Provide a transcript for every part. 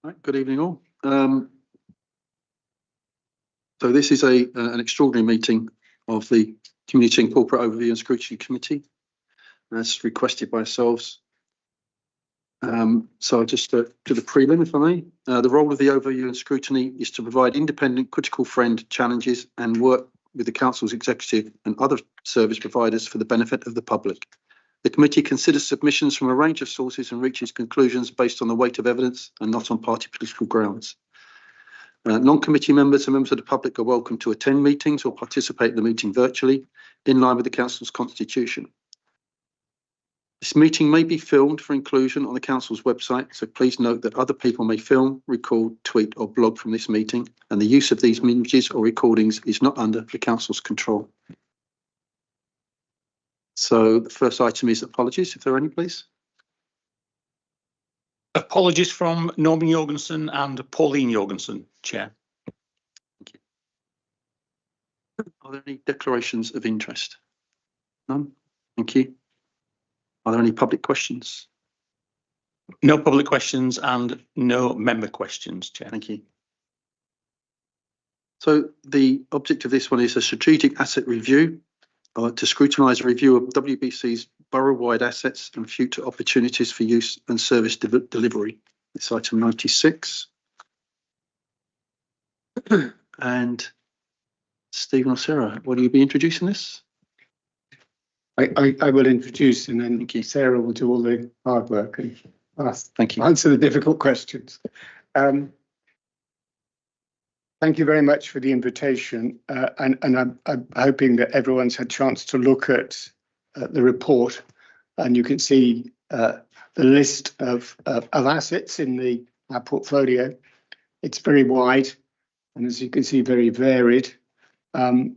Right, good evening all. So this is an extraordinary meeting of the Community and Corporate Overview and Scrutiny Committee, as requested by ourselves. So just to the prelim, if I may. The role of the Overview and Scrutiny is to provide independent, critical friend challenges and work with the Council's executive and other service providers for the benefit of the public. The committee considers submissions from a range of sources and reaches conclusions based on the weight of evidence and not on party political grounds. Non-committee members and members of the public are welcome to attend meetings or participate in the meeting virtually in line with the Council's constitution. This meeting may be filmed for inclusion on the Council's website, so please note that other people may film, record, tweet or blog from this meeting, and the use of these images or recordings is not under the Council's control. So the first item is apologies, if there are any, please. Apologies from Norman Jorgensen and Pauline Jorgensen, Chair. Thank you. Are there any declarations of interest? None? Thank you. Are there any public questions? No public questions and no member questions, Chair. Thank you. So the object of this one is a strategic asset review to scrutinise a review of WBC's borough-wide assets and future opportunities for use and service delivery. It's item 96. And Stephen or Sarah, will you be introducing this? I will introduce, and then Sarah will do all the hard work and answer the difficult questions. Thank you very much for the invitation, and I'm hoping that everyone's had a chance to look at the report, and you can see the list of assets in our portfolio. It's very wide, and as you can see, very varied. And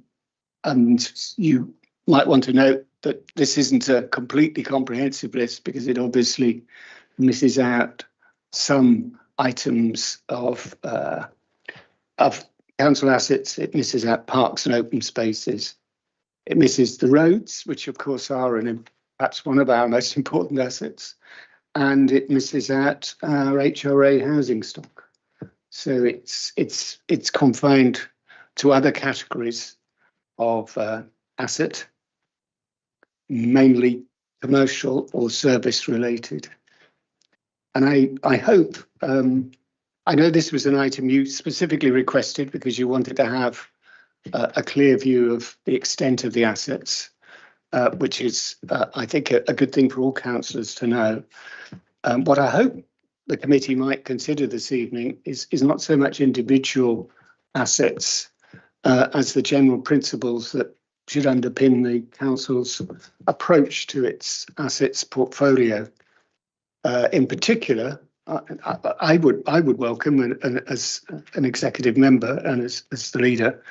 you might want to note that this isn't a completely comprehensive list because it obviously misses out some items of council assets. It misses out parks and open spaces. It misses the roads, which of course are perhaps one of our most important assets, and it misses out our HRA housing stock. So it's confined to other categories of asset, mainly commercial or service related. And I hope, I know this was an item you specifically requested because you wanted to have a clear view of the extent of the assets, which is, I think, a good thing for all councillors to know. What I hope the committee might consider this evening is not so much individual assets as the general principles that should underpin the council's approach to its assets portfolio. In particular, I would welcome, and as an executive member and as the leader,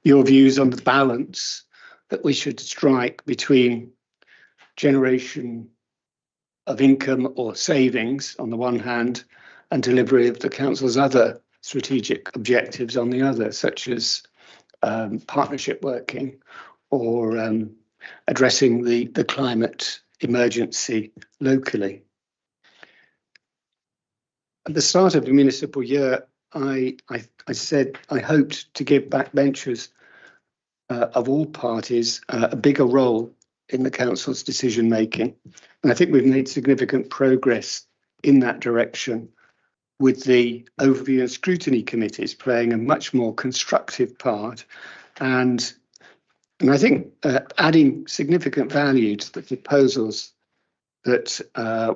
your views on the balance that we should strike between generation of income or savings on the one hand and delivery of the council's other strategic objectives on the other, such as partnership working or addressing the climate emergency locally. At the start of the municipal year, I said I hoped to give backbenchers of all parties a bigger role in the council's decision making. And I think we've made significant progress in that direction, with the overview and scrutiny committees playing a much more constructive part, and I think adding significant value to the proposals that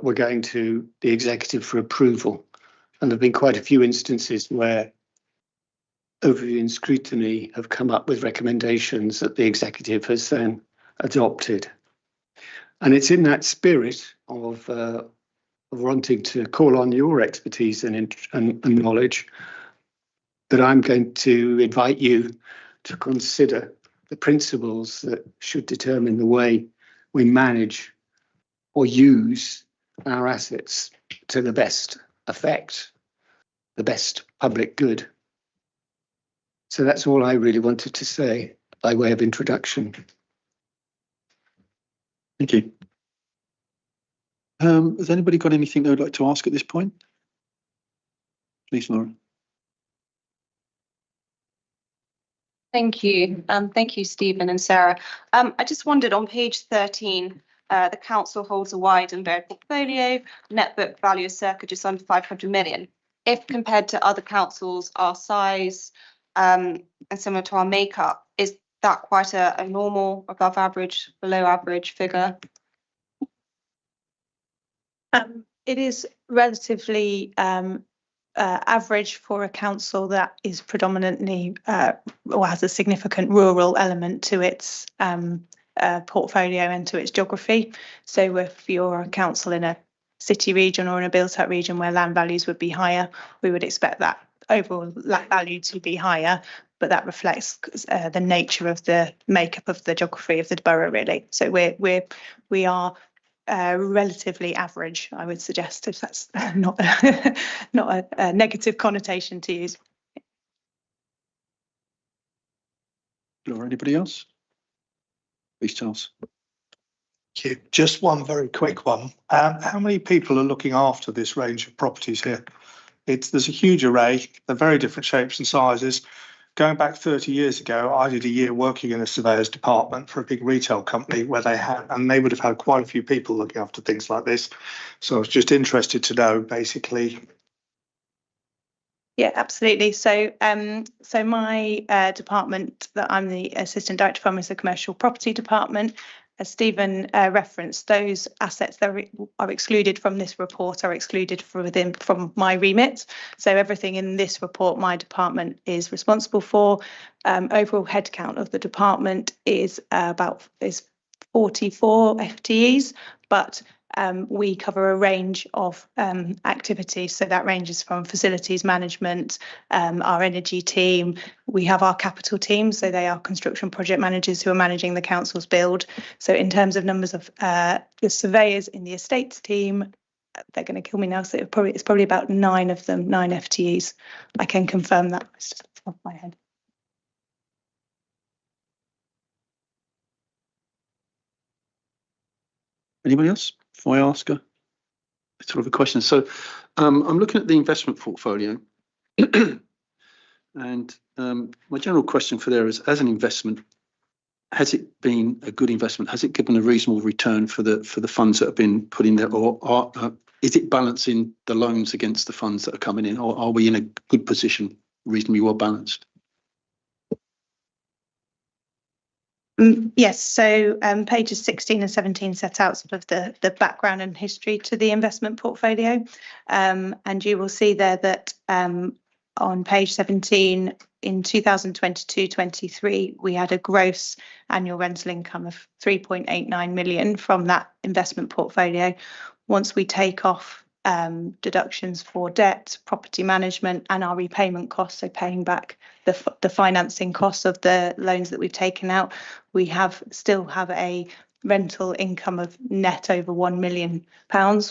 were going to the executive for approval. And there have been quite a few instances where overview and scrutiny have come up with recommendations that the executive has then adopted. And it's in that spirit of wanting to call on your expertise and knowledge that I'm going to invite you to consider the principles that should determine the way we manage or use our assets to the best effect, the best public good. So that's all I really wanted to say by way of introduction. Thank you. Has anybody got anything they would like to ask at this point? Please, Laura. Thank you. Thank you, Stephen and Sarah. I just wondered on page 13, the council holds a wide and varied portfolio, net book value is circa just under 500 million. If compared to other councils our size and similar to our makeup, is that quite a normal, above average, below average figure? It is relatively average for a council that is predominantly or has a significant rural element to its portfolio and to its geography. So if you're a council in a city region or in a built-up region where land values would be higher, we would expect that overall land value to be higher, but that reflects the nature of the makeup of the geography of the borough, really. So we are relatively average, I would suggest, if that's not a negative connotation to use. Laura, anybody else? Please, Charles. Thank you. Just one very quick one. How many people are looking after this range of properties here? There's a huge array. They're very different shapes and sizes. Going back 30 years ago, I did a year working in a surveyor's department for a big retail company where they would have had quite a few people looking after things like this. So I was just interested to know, basically. Yeah, absolutely. So, my department that I'm the assistant director from is the commercial property department. As Stephen referenced, those assets that are excluded from this report are excluded from my remit. So everything in this report, my department is responsible for. Overall headcount of the department is 44 FTEs, but we cover a range of activities. So that ranges from facilities management, our energy team. We have our capital team, so they are construction project managers who are managing the council's build. So in terms of numbers of the surveyors in the estates team, they're going to kill me now. So it's probably about 9 of them, 9 FTEs. I can confirm that off the top of my head. Anybody else? Before I ask a sort of a question. So I'm looking at the investment portfolio and my general question for there is, as an investment, has it been a good investment? Has it given a reasonable return for the funds that have been put in there, or is it balancing the loans against the funds that are coming in, or are we in a good position, reasonably well balanced? Yes, so pages 16 and 17 set out sort of the background and history to the investment portfolio. And you will see there that on page 17, in 2022-23, we had a gross annual rental income of 3.89 million from that investment portfolio. Once we take off deductions for debt, property management and our repayment costs, so paying back the financing costs of the loans that we've taken out, we still have a rental income of net over £1 million,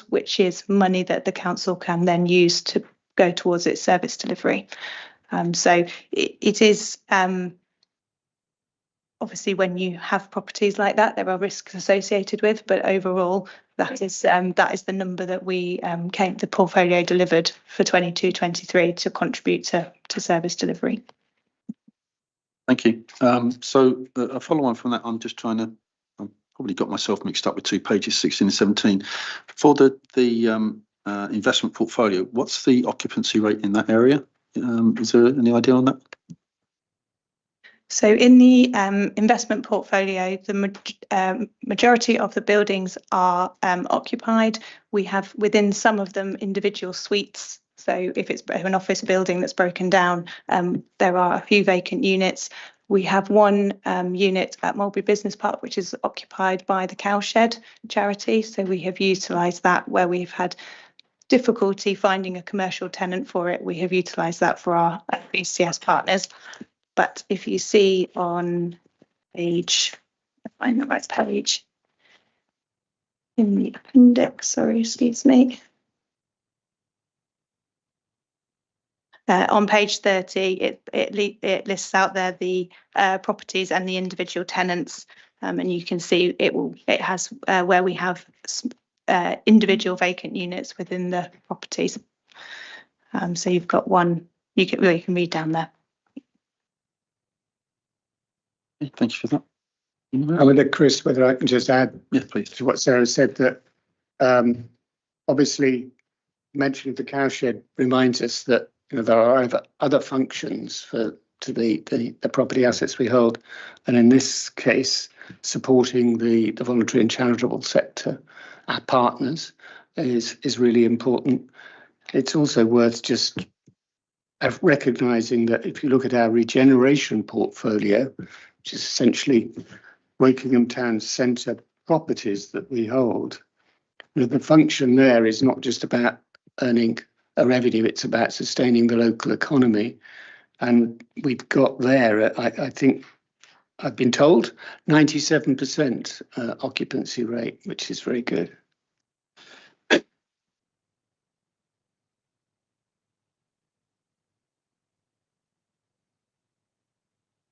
which is money that the council can then use to go towards its service delivery. So it is obviously, when you have properties like that, there are risks associated with, but overall that is the number that the portfolio delivered for 22-23 to contribute to service delivery. Thank you. So a follow on from that, I've probably got myself mixed up with 2 pages, 16 and 17. For the investment portfolio, what's the occupancy rate in that area? Is there any idea on that? So in the investment portfolio, the majority of the buildings are occupied. We have within some of them individual suites. So if it's an office building that's broken down, there are a few vacant units. We have one unit at Mulberry Business Park, which is occupied by the Cowshed charity. So we have utilised that where we've had difficulty finding a commercial tenant for it. We have utilised that for our BCS partners. But if you see on page, find the right page in the appendix, sorry, excuse me. On page 30, it lists out there the properties and the individual tenants, and you can see it has where we have individual vacant units within the properties. So you've got one, you can read down there. Thank you for that. I wonder, Chris, whether I can just add Yeah, please. to what Sarah said, that obviously mention of the cowshed reminds us that there are other functions to the property assets we hold, and in this case, supporting the voluntary and charitable sector, our partners, is really important. It's also worth just recognising that if you look at our regeneration portfolio, which is essentially Wokingham Town Centre properties that we hold, the function there is not just about earning a revenue, it's about sustaining the local economy. And we've got there, I think, I've been told, 97% occupancy rate, which is very good.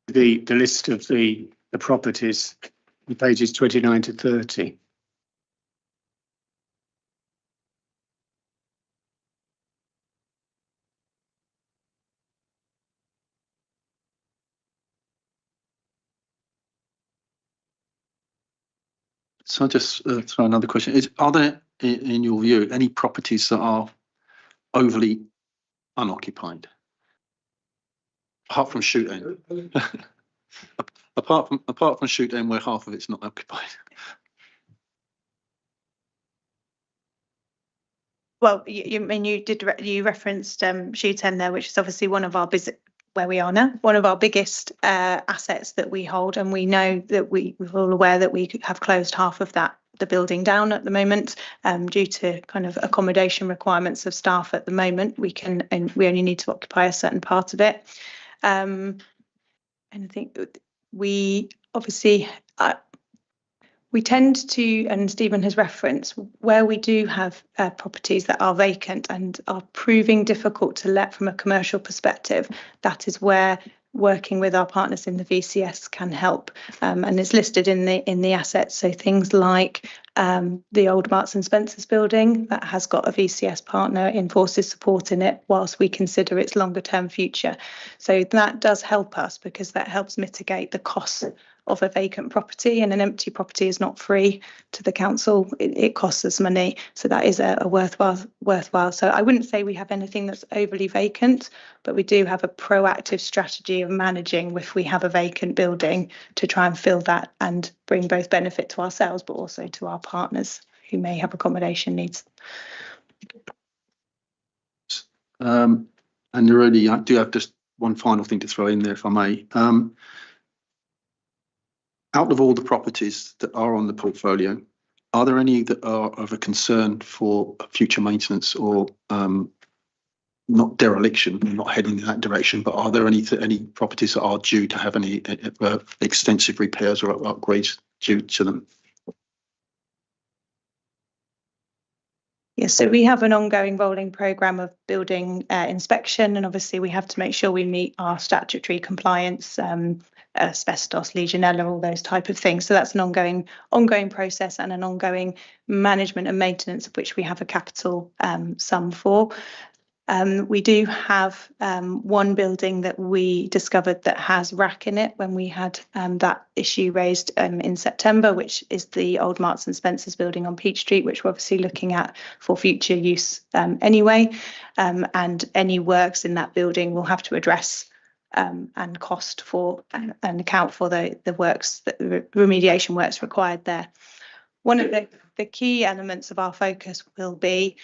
The list of the properties, pages 29 to 30. So I'll just throw another question. Are there, in your view, any properties that are overly unoccupied? Apart from Shoot End. apart from Shoot End, where half of it's not occupied. Well, you referenced Shoot End there, which is obviously one of our where we are now, one of our biggest assets that we hold, and we know that we're all aware that we have closed half of the building down at the moment due to kind of accommodation requirements of staff at the moment. We only need to occupy a certain part of it. And I think we obviously we tend to, and Stephen has referenced, where we do have properties that are vacant and are proving difficult to let from a commercial perspective, that is where working with our partners in the VCS can help, and it's listed in the assets. So things like the old Marks and Spencer's building that has got a VCS partner in Forces supporting it whilst we consider its longer term future. So that does help us because that helps mitigate the costs of a vacant property, and an empty property is not free to the council. It costs us money, so that is a worthwhile. So I wouldn't say we have anything that's overly vacant, but we do have a proactive strategy of managing if we have a vacant building to try and fill that and bring both benefit to ourselves but also to our partners who may have accommodation needs. And really, I do have just one final thing to throw in there, if I may. Out of all the properties that are on the portfolio, are there any that are of a concern for future maintenance or not dereliction, not heading in that direction, but are there any properties that are due to have any extensive repairs or upgrades due to them? Yes, so we have an ongoing rolling programme of building inspection, and obviously we have to make sure we meet our statutory compliance, asbestos, Legionella, all those type of things. So that's an ongoing process and an ongoing management and maintenance of which we have a capital sum for. We do have one building that we discovered that has rack in it when we had that issue raised in September, which is the old Marks and Spencer's building on Peach Street, which we're obviously looking at for future use anyway. And any works in that building will have to address and cost for and account for the works, the remediation works required there. One of the key elements of our focus will be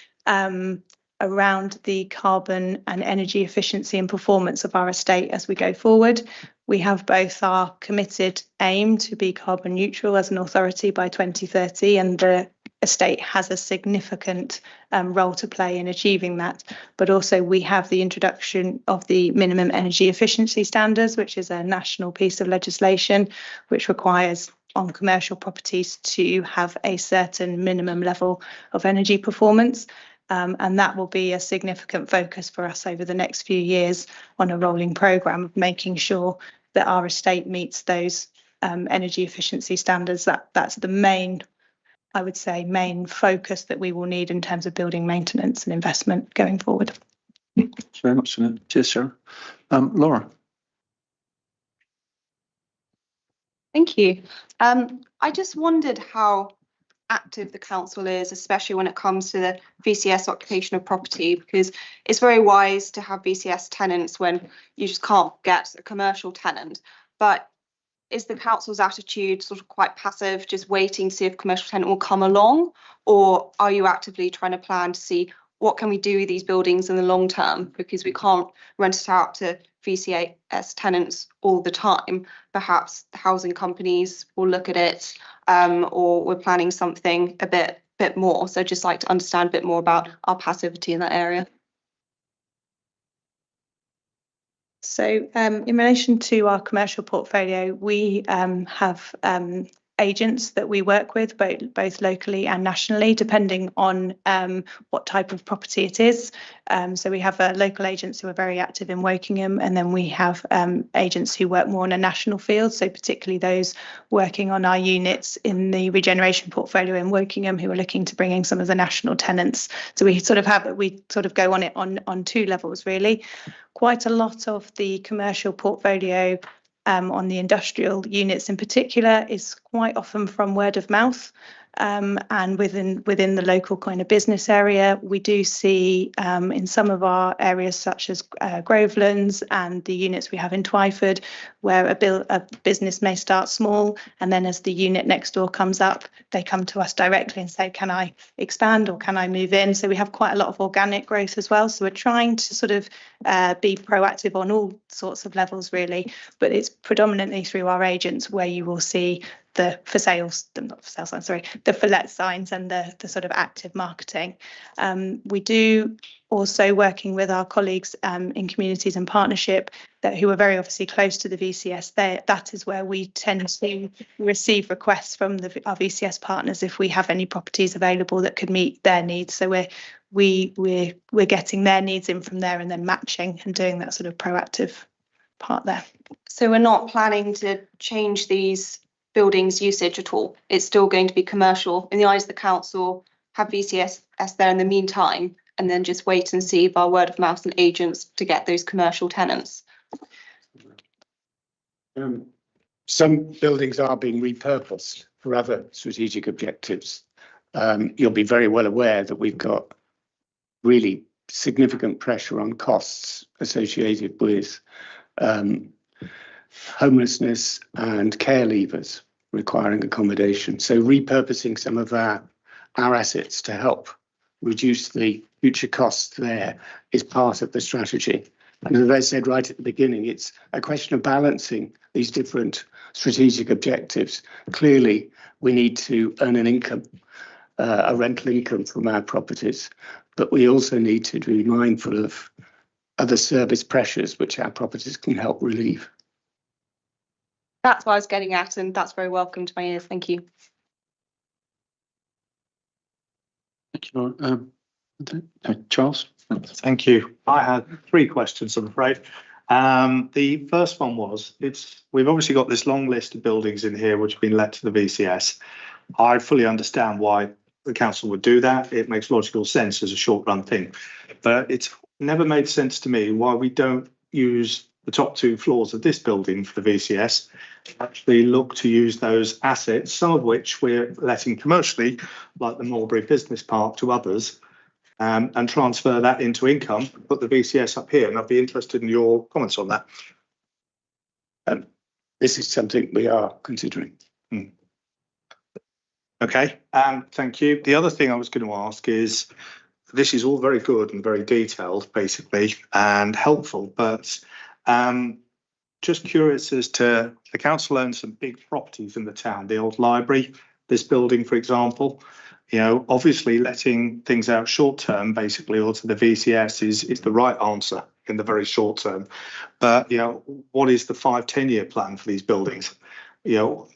around the carbon and energy efficiency and performance of our estate as we go forward. We have both our committed aim to be carbon neutral as an authority by 2030, and the estate has a significant role to play in achieving that. But also we have the introduction of the minimum energy efficiency standards, which is a national piece of legislation which requires on commercial properties to have a certain minimum level of energy performance. And that will be a significant focus for us over the next few years on a rolling programme of making sure that our estate meets those energy efficiency standards. That's the main, I would say, main focus that we will need in terms of building maintenance and investment going forward. Thanks very much, Sunil. Cheers, Sarah. Laura. Thank you. I just wondered how active the council is, especially when it comes to the VCS occupation of property, because it's very wise to have VCS tenants when you just can't get a commercial tenant. But is the council's attitude sort of quite passive, just waiting to see if a commercial tenant will come along? Or are you actively trying to plan to see what can we do with these buildings in the long term? Because we can't rent it out to VCS tenants all the time. Perhaps the housing companies will look at it, or we're planning something a bit more. So just like to understand a bit more about our passivity in that area. So in relation to our commercial portfolio, we have agents that we work with both locally and nationally, depending on what type of property it is. So we have local agents who are very active in Wokingham, and then we have agents who work more on a national field. So particularly those working on our units in the regeneration portfolio in Wokingham who are looking to bring in some of the national tenants. So we sort of go on it on two levels really. Quite a lot of the commercial portfolio on the industrial units in particular is quite often from word of mouth, and within the local kind of business area. We do see in some of our areas such as Grovelands and the units we have in Twyford, where a business may start small, and then as the unit next door comes up, they come to us directly and say, can I expand or can I move in? So we have quite a lot of organic growth as well. So we're trying to sort of be proactive on all sorts of levels really, but it's predominantly through our agents where you will see the for let signs and the sort of active marketing. We do also, working with our colleagues in communities and partnership who are very obviously close to the VCS, that is where we tend to receive requests from our VCS partners if we have any properties available that could meet their needs. So we're getting their needs in from there and then matching and doing that sort of proactive part there. So we're not planning to change these buildings usage at all. It's still going to be commercial in the eyes of the council, have VCS there in the meantime, and then just wait and see by word of mouth and agents to get those commercial tenants. Some buildings are being repurposed for other strategic objectives. You'll be very well aware that we've got really significant pressure on costs associated with homelessness and care leavers requiring accommodation. So repurposing some of our assets to help reduce the future costs there is part of the strategy. And as I said right at the beginning, it's a question of balancing these different strategic objectives. Clearly, we need to earn an income, a rental income from our properties, but we also need to be mindful of other service pressures which our properties can help relieve. That's what I was getting at, and that's very welcome to my ears. Thank you. Thank you, Laura. Charles? Thank you. I had three questions, I'm afraid. The first one was, we've obviously got this long list of buildings in here which have been let to the VCS. I fully understand why the council would do that. It makes logical sense as a short run thing, but it's never made sense to me why we don't use the top two floors of this building for the VCS, actually look to use those assets, some of which we're letting commercially, like the Mulberry Business Park, to others, and transfer that into income, put the VCS up here. And I'd be interested in your comments on that. This is something we are considering. Okay, thank you. The other thing I was going to ask is, this is all very good and very detailed, basically, and helpful, but just curious as to, the council owns some big properties in the town, the old library, this building, for example. You know, obviously letting things out short term, basically, or to the VCS is the right answer in the very short term. But, you know, what is the 5-10 year plan for these buildings? You know,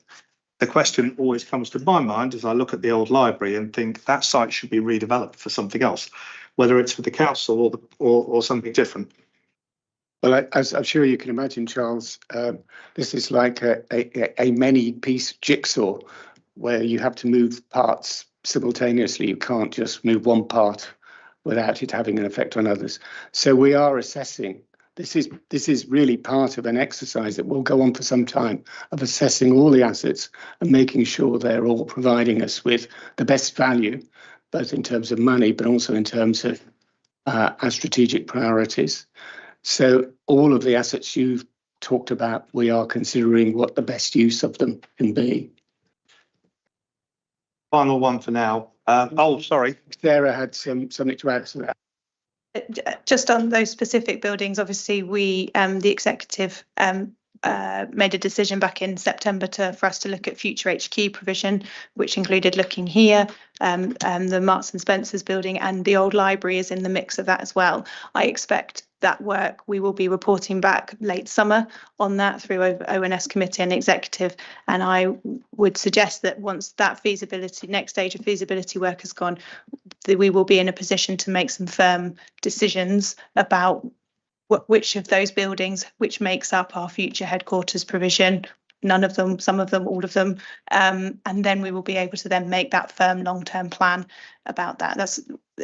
the question always comes to my mind as I look at the old library and think that site should be redeveloped for something else, whether it's for the council or something different. Well, as I'm sure you can imagine, Charles, this is like a many-piece jigsaw where you have to move parts simultaneously. You can't just move one part without it having an effect on others. So we are assessing. This is really part of an exercise that will go on for some time, of assessing all the assets and making sure they're all providing us with the best value, both in terms of money, but also in terms of our strategic priorities. So all of the assets you've talked about, we are considering what the best use of them can be. Final one for now. Sorry. Sarah had something to add to that. Just on those specific buildings, obviously the executive made a decision back in September for us to look at future HQ provision, which included looking here, the Marks and Spencer's building, and the old library is in the mix of that as well. I expect that work, we will be reporting back late summer on that through ONS committee and executive, and I would suggest that once that next stage of feasibility work has gone, that we will be in a position to make some firm decisions about which of those buildings, which makes up our future headquarters provision, none of them, some of them, all of them, and then we will be able to then make that firm long-term plan about that. That's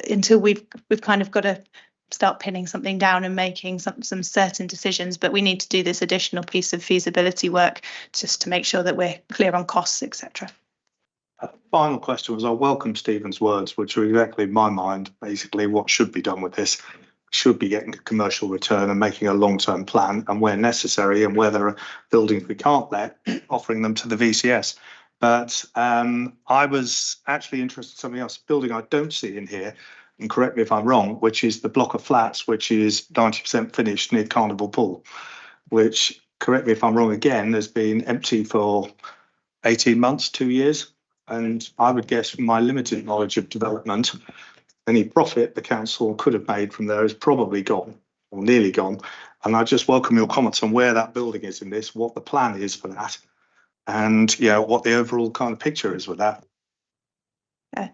until we've kind of got to start pinning something down and making some certain decisions, but we need to do this additional piece of feasibility work just to make sure that we're clear on costs, etc. Final question was, I welcome Stephen's words, which are exactly in my mind, basically what should be done with this. Should be getting a commercial return and making a long-term plan, and where necessary and where there are buildings we can't let, offering them to the VCS. But I was actually interested in something else, a building I don't see in here, and correct me if I'm wrong, which is the block of flats, which is 90% finished near Carnival Pool, which, correct me if I'm wrong again, has been empty for 18 months, 2 years. And I would guess from my limited knowledge of development, any profit the council could have made from there is probably gone or nearly gone. And I just welcome your comments on where that building is in this, what the plan is for that, and what the overall kind of picture is with that.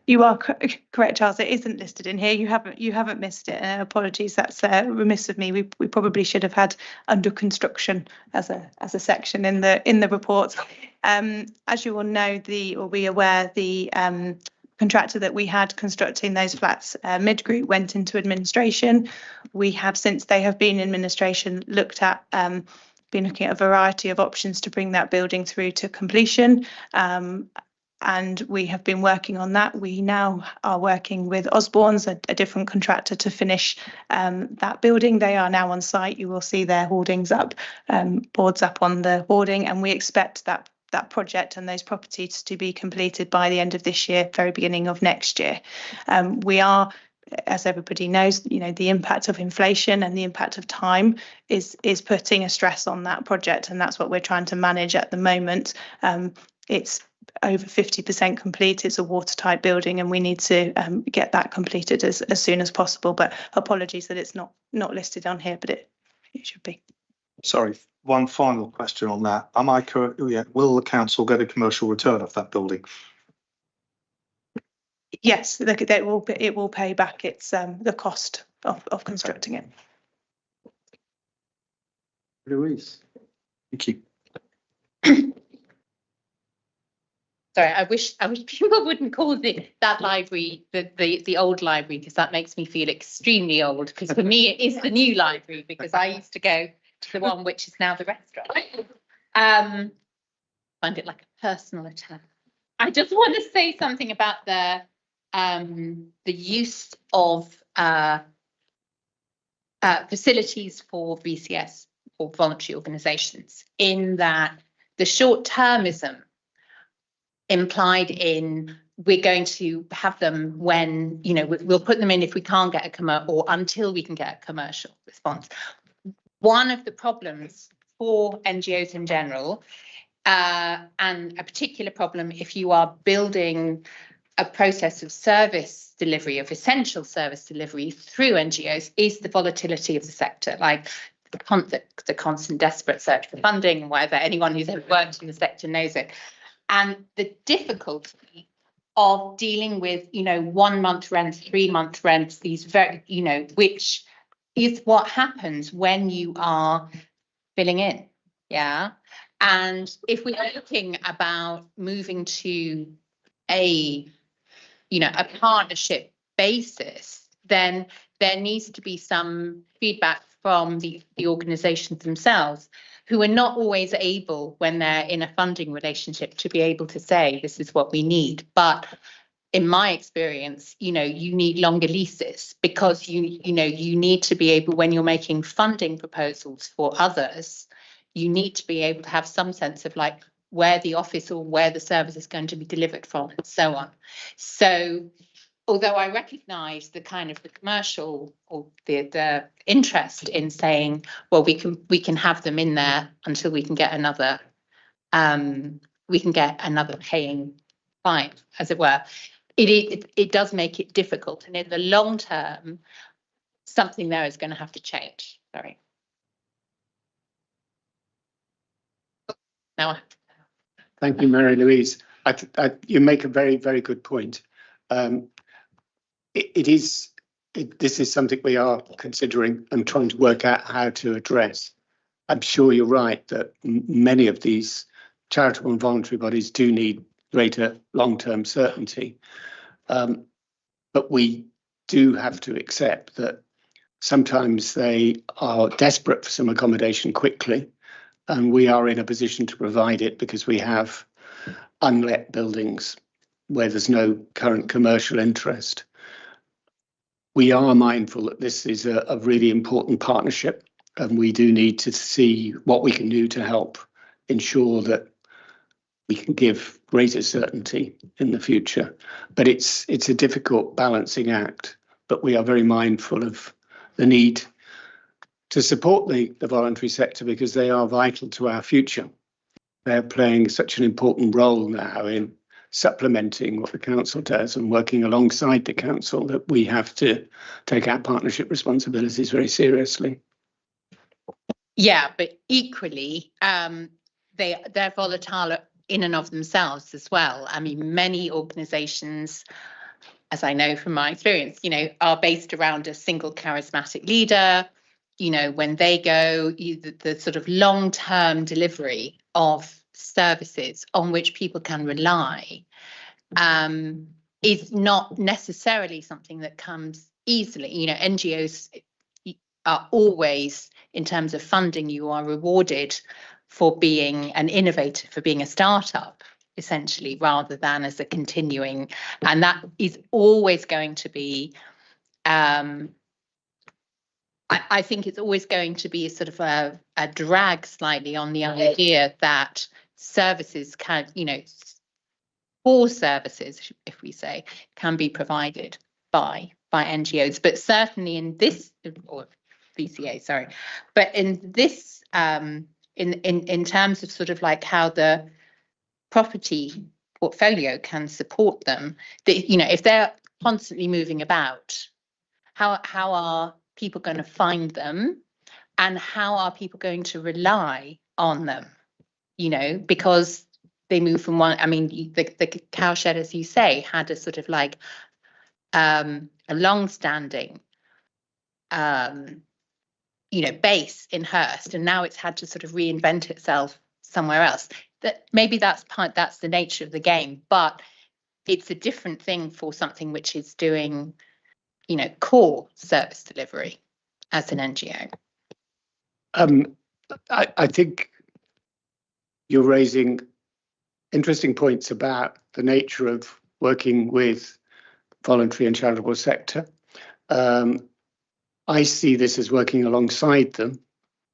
You are correct, Charles. It isn't listed in here. You haven't missed it. Apologies, that's remiss of me. We probably should have had under construction as a section in the report. As you all know, or be aware, the contractor that we had constructing those flats, Midgroup, went into administration. We have, since they have been in administration, been looking at a variety of options to bring that building through to completion. And we have been working on that. We now are working with Osborne's, a different contractor, to finish that building. They are now on site. You will see their hoardings up, boards up on the hoarding, and we expect that project and those properties to be completed by the end of this year, very beginning of next year. We are, as everybody knows, the impact of inflation and the impact of time is putting a stress on that project, and that's what we're trying to manage at the moment. It's over 50% complete. It's a watertight building, and we need to get that completed as soon as possible. But apologies that it's not listed on here, but it should be. Sorry, one final question on that. Am I correct? Yeah, will the council get a commercial return off that building? Yes, it will pay back its the cost of constructing it. Louise. Thank you. Sorry, I wish people wouldn't call that library the old library, because that makes me feel extremely old. Because for me, it is the new library, because I used to go to the one which is now the restaurant. Find it like a personal attack. I just want to say something about the use of facilities for VCS or voluntary organisations, in that the short-termism implied in we're going to have them when, we'll put them in if we can't get a commercial, or until we can get a commercial response. One of the problems for NGOs in general, and a particular problem if you are building a process of service delivery, of essential service delivery through NGOs, is the volatility of the sector, like the constant desperate search for funding, whatever. Anyone who's ever worked in the sector knows it. And the difficulty of dealing with, 1 month rents, 3 month rents, these very, which is what happens when you are filling in. Yeah. And if we are looking about moving to a partnership basis, then there needs to be some feedback from the organisations themselves, who are not always able, when they're in a funding relationship, to be able to say this is what we need. But in my experience, you know, you need longer leases, because you need to be able, when you're making funding proposals for others, you need to be able to have some sense of like where the office or where the service is going to be delivered from, and so on. So although I recognise the kind of the commercial or the interest in saying, well, we can have them in there until we can get another paying client, as it were. It does make it difficult, and in the long term, something there is going to have to change. Sorry. Now. Thank you, Mary Louise. You make a very, very good point. This is something we are considering and trying to work out how to address. I'm sure you're right that many of these charitable and voluntary bodies do need greater long-term certainty. But we do have to accept that sometimes they are desperate for some accommodation quickly, and we are in a position to provide it because we have unlet buildings where there's no current commercial interest. We are mindful that this is a really important partnership, and we do need to see what we can do to help ensure that we can give greater certainty in the future. But it's a difficult balancing act, but we are very mindful of the need to support the voluntary sector, because they are vital to our future. They're playing such an important role now in supplementing what the council does and working alongside the council, that we have to take our partnership responsibilities very seriously. Yeah, but equally, they're volatile in and of themselves as well. I mean, many organisations, as I know from my experience, you know, are based around a single charismatic leader. You know, when they go, the sort of long-term delivery of services on which people can rely is not necessarily something that comes easily. You know, NGOs are always, in terms of funding, you are rewarded for being an innovator, for being a startup, essentially, rather than as a continuing. And that is always going to be, I think it's always going to be sort of a drag slightly on the idea that services can, you know, core services, if we say, can be provided by NGOs. But certainly in this, or VCA, sorry, but in this, in terms of sort of like how the property portfolio can support them, that, you know, if they're constantly moving about, how are people going to find them, and how are people going to rely on them? You know, because they move from one. I mean, the cowshed, as you say, had a sort of like a long-standing, you know, base in Hurst, and now it's had to sort of reinvent itself somewhere else. That maybe that's the nature of the game, but it's a different thing for something which is doing, you know, core service delivery as an NGO. I think you're raising interesting points about the nature of working with voluntary and charitable sector. I see this as working alongside them,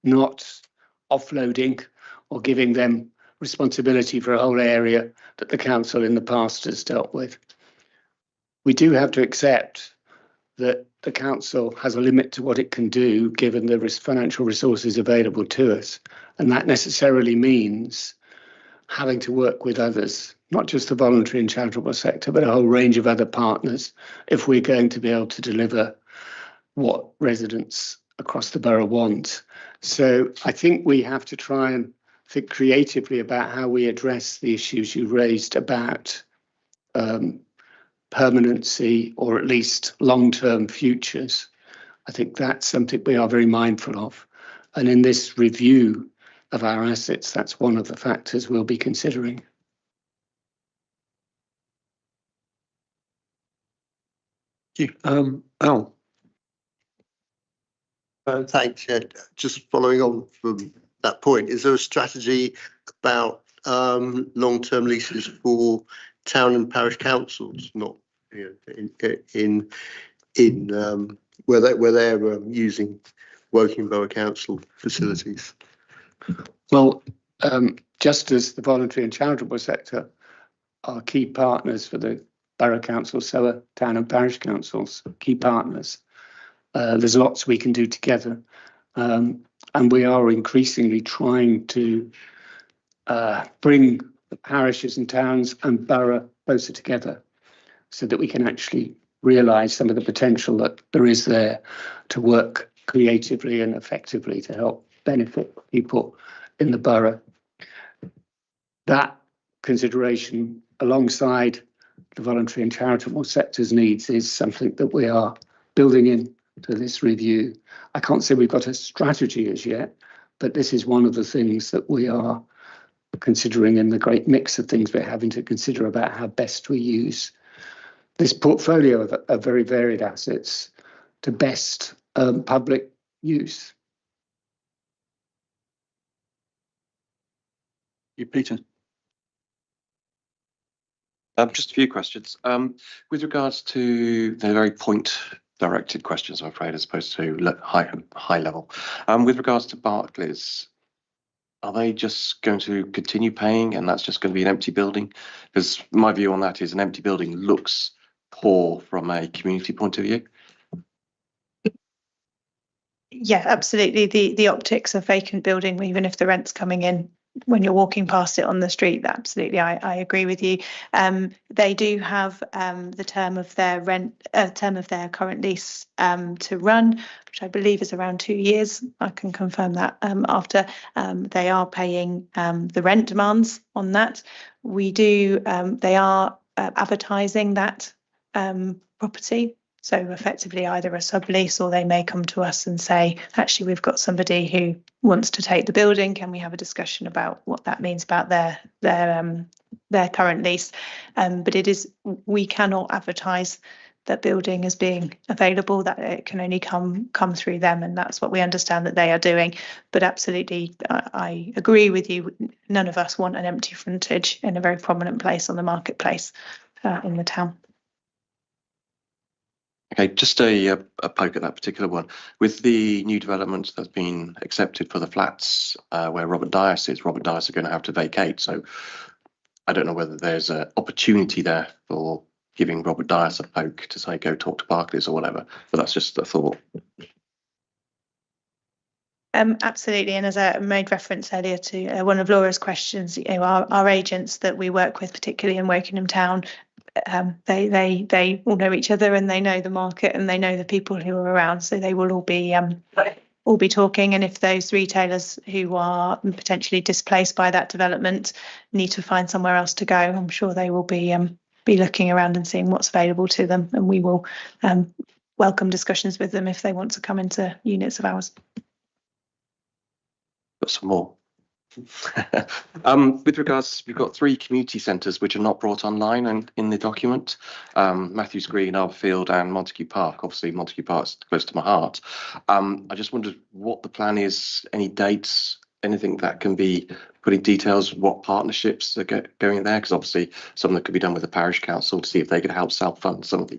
not offloading or giving them responsibility for a whole area that the council in the past has dealt with. We do have to accept that the council has a limit to what it can do given the financial resources available to us. And that necessarily means having to work with others, not just the voluntary and charitable sector, but a whole range of other partners, if we're going to be able to deliver what residents across the borough want. So I think we have to try and think creatively about how we address the issues you raised about permanency, or at least long-term futures. I think that's something we are very mindful of. And in this review of our assets, that's one of the factors we'll be considering. Thank you. Al, Thanks. Yeah. Just following on from that point, is there a strategy about long-term leases for town and parish councils, not in where they're using Woking Borough Council facilities? Well, just as the voluntary and charitable sector are key partners for the borough council, so are town and parish councils, key partners. There's lots we can do together. And we are increasingly trying to bring the parishes and towns and borough closer together so that we can actually realise some of the potential that there is there to work creatively and effectively to help benefit people in the borough. That consideration alongside the voluntary and charitable sector's needs is something that we are building in to this review. I can't say we've got a strategy as yet, but this is one of the things that we are considering in the great mix of things we're having to consider about how best we use this portfolio of very varied assets to best public use. You, Peter. Just a few questions. With regards to the very point-directed questions, I'm afraid, as opposed to high level. With regards to Barclays, are they just going to continue paying, and that's just going to be an empty building? Because my view on that is an empty building looks poor from a community point of view. Yeah, absolutely. The optics of vacant building, even if the rent's coming in when you're walking past it on the street, absolutely, I agree with you. They do have the term of their current lease to run, which I believe is around 2 years. I can confirm that after they are paying the rent demands on that. They are advertising that property. So effectively either a sublease, or they may come to us and say, actually, we've got somebody who wants to take the building. Can we have a discussion about what that means about their current lease? But we cannot advertise that building as being available, that it can only come through them. And that's what we understand that they are doing. But absolutely, I agree with you. None of us want an empty frontage in a very prominent place on the marketplace in the town. Okay, just a poke at that particular one. With the new developments that's been accepted for the flats where Robert Dias is, Robert Dias are going to have to vacate. So I don't know whether there's an opportunity there for giving Robert Dias a poke to say, go talk to Barclays or whatever. But that's just a thought. Absolutely, and as I made reference earlier to one of Laura's questions, our agents that we work with, particularly in Wokingham Town, they all know each other and they know the market and they know the people who are around, so they will all be talking. And if those retailers who are potentially displaced by that development need to find somewhere else to go, I'm sure they will be looking around and seeing what's available to them, and we will welcome discussions with them if they want to come into units of ours. Got some more. With regards, we've got 3 community centres which are not brought online and in the document. Matthews Green, Arborfield and Montague Park. Obviously Montague Park's close to my heart. I just wondered what the plan is, any dates, anything that can be put in details, what partnerships are going there, because obviously something that could be done with the parish council to see if they could help self-fund some of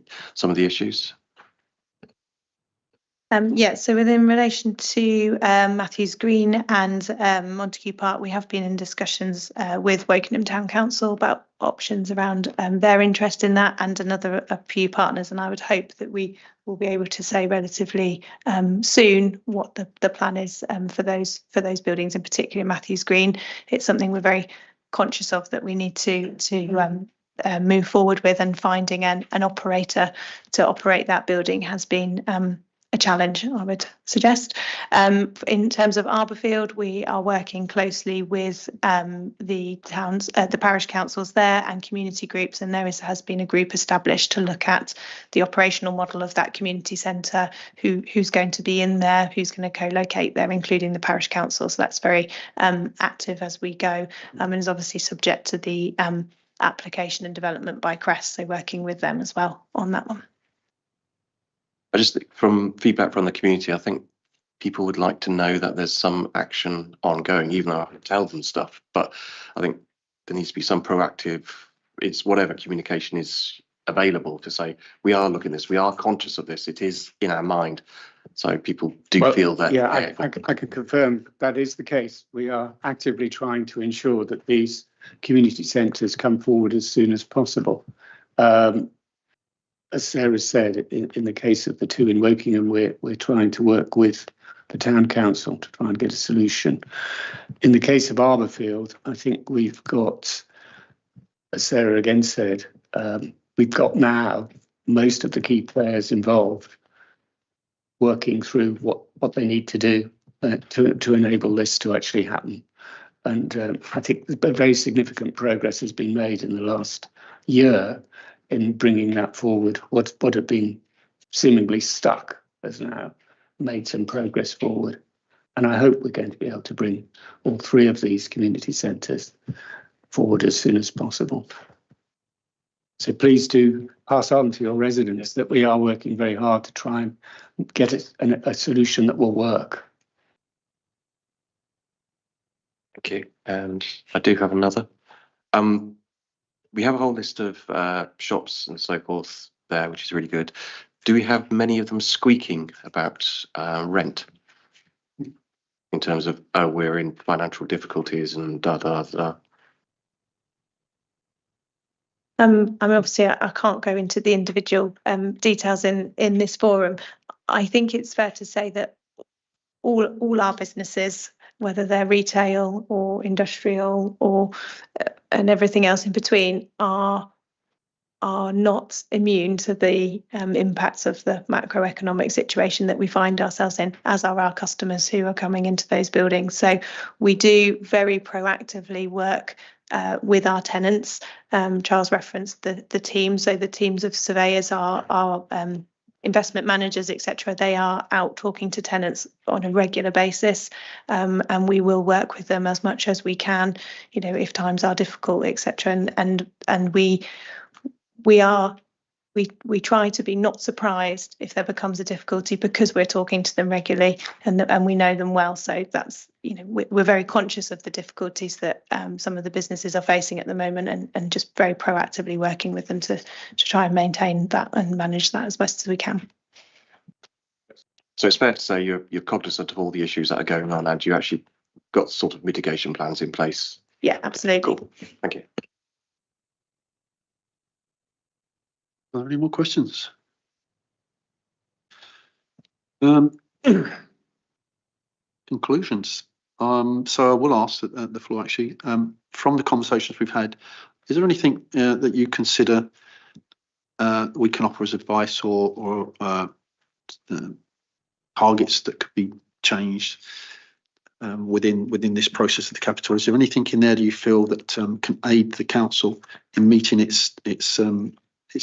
the issues. So within relation to Matthews Green and Montague Park, we have been in discussions with Wokingham Town Council about options around their interest in that, and a few partners, and I would hope that we will be able to say relatively soon what the plan is for those buildings, in particular Matthews Green. It's something we're very conscious of, that we need to move forward with, and finding an operator to operate that building has been a challenge, I would suggest. In terms of Arborfield, we are working closely with the parish councils there and community groups, and there has been a group established to look at the operational model of that community centre, who's going to be in there, who's going to co-locate there, including the parish council. So that's very active as we go, and is obviously subject to the application and development by Crest, so working with them as well on that one. I just think from feedback from the community, I think people would like to know that there's some action ongoing, even though I can tell them stuff. But I think there needs to be some proactive, it's whatever communication is available to say, we are looking at this, we are conscious of this, it is in our mind. So people do feel that. Yeah, I can confirm that is the case. We are actively trying to ensure that these community centres come forward as soon as possible. As Sarah said, in the case of the two in Wokingham, we're trying to work with the town council to try and get a solution. In the case of Arborfield, I think we've got, as Sarah again said, we've got now most of the key players involved working through what they need to do to enable this to actually happen. And I think very significant progress has been made in the last year in bringing that forward. What had been seemingly stuck has now made some progress forward. And I hope we're going to be able to bring all three of these community centres forward as soon as possible. So please do pass on to your residents that we are working very hard to try and get a solution that will work. Thank you. And I do have another. We have a whole list of shops and so forth there, which is really good. Do we have many of them squeaking about rent? In terms of, oh, we're in financial difficulties and da da da. I mean, obviously, I can't go into the individual details in this forum. I think it's fair to say that all our businesses, whether they're retail or industrial or and everything else in between, are not immune to the impacts of the macroeconomic situation that we find ourselves in, as are our customers who are coming into those buildings. So we do very proactively work with our tenants. Charles referenced the team, so the teams of surveyors are investment managers, etc. They are out talking to tenants on a regular basis, and we will work with them as much as we can, you know, if times are difficult, etc. And we try to be not surprised if there becomes a difficulty, because we're talking to them regularly and we know them well. So that's, you know, we're very conscious of the difficulties that some of the businesses are facing at the moment, and just very proactively working with them to try and maintain that and manage that as best as we can. So it's fair to say you're cognizant of all the issues that are going on, and you actually got sort of mitigation plans in place. Yeah, absolutely. Cool. Thank you. Are there any more questions? Conclusions. So I will ask the floor actually, from the conversations we've had, is there anything that you consider we can offer as advice or targets that could be changed within this process of the capital? Is there anything in there do you feel that can aid the council in meeting its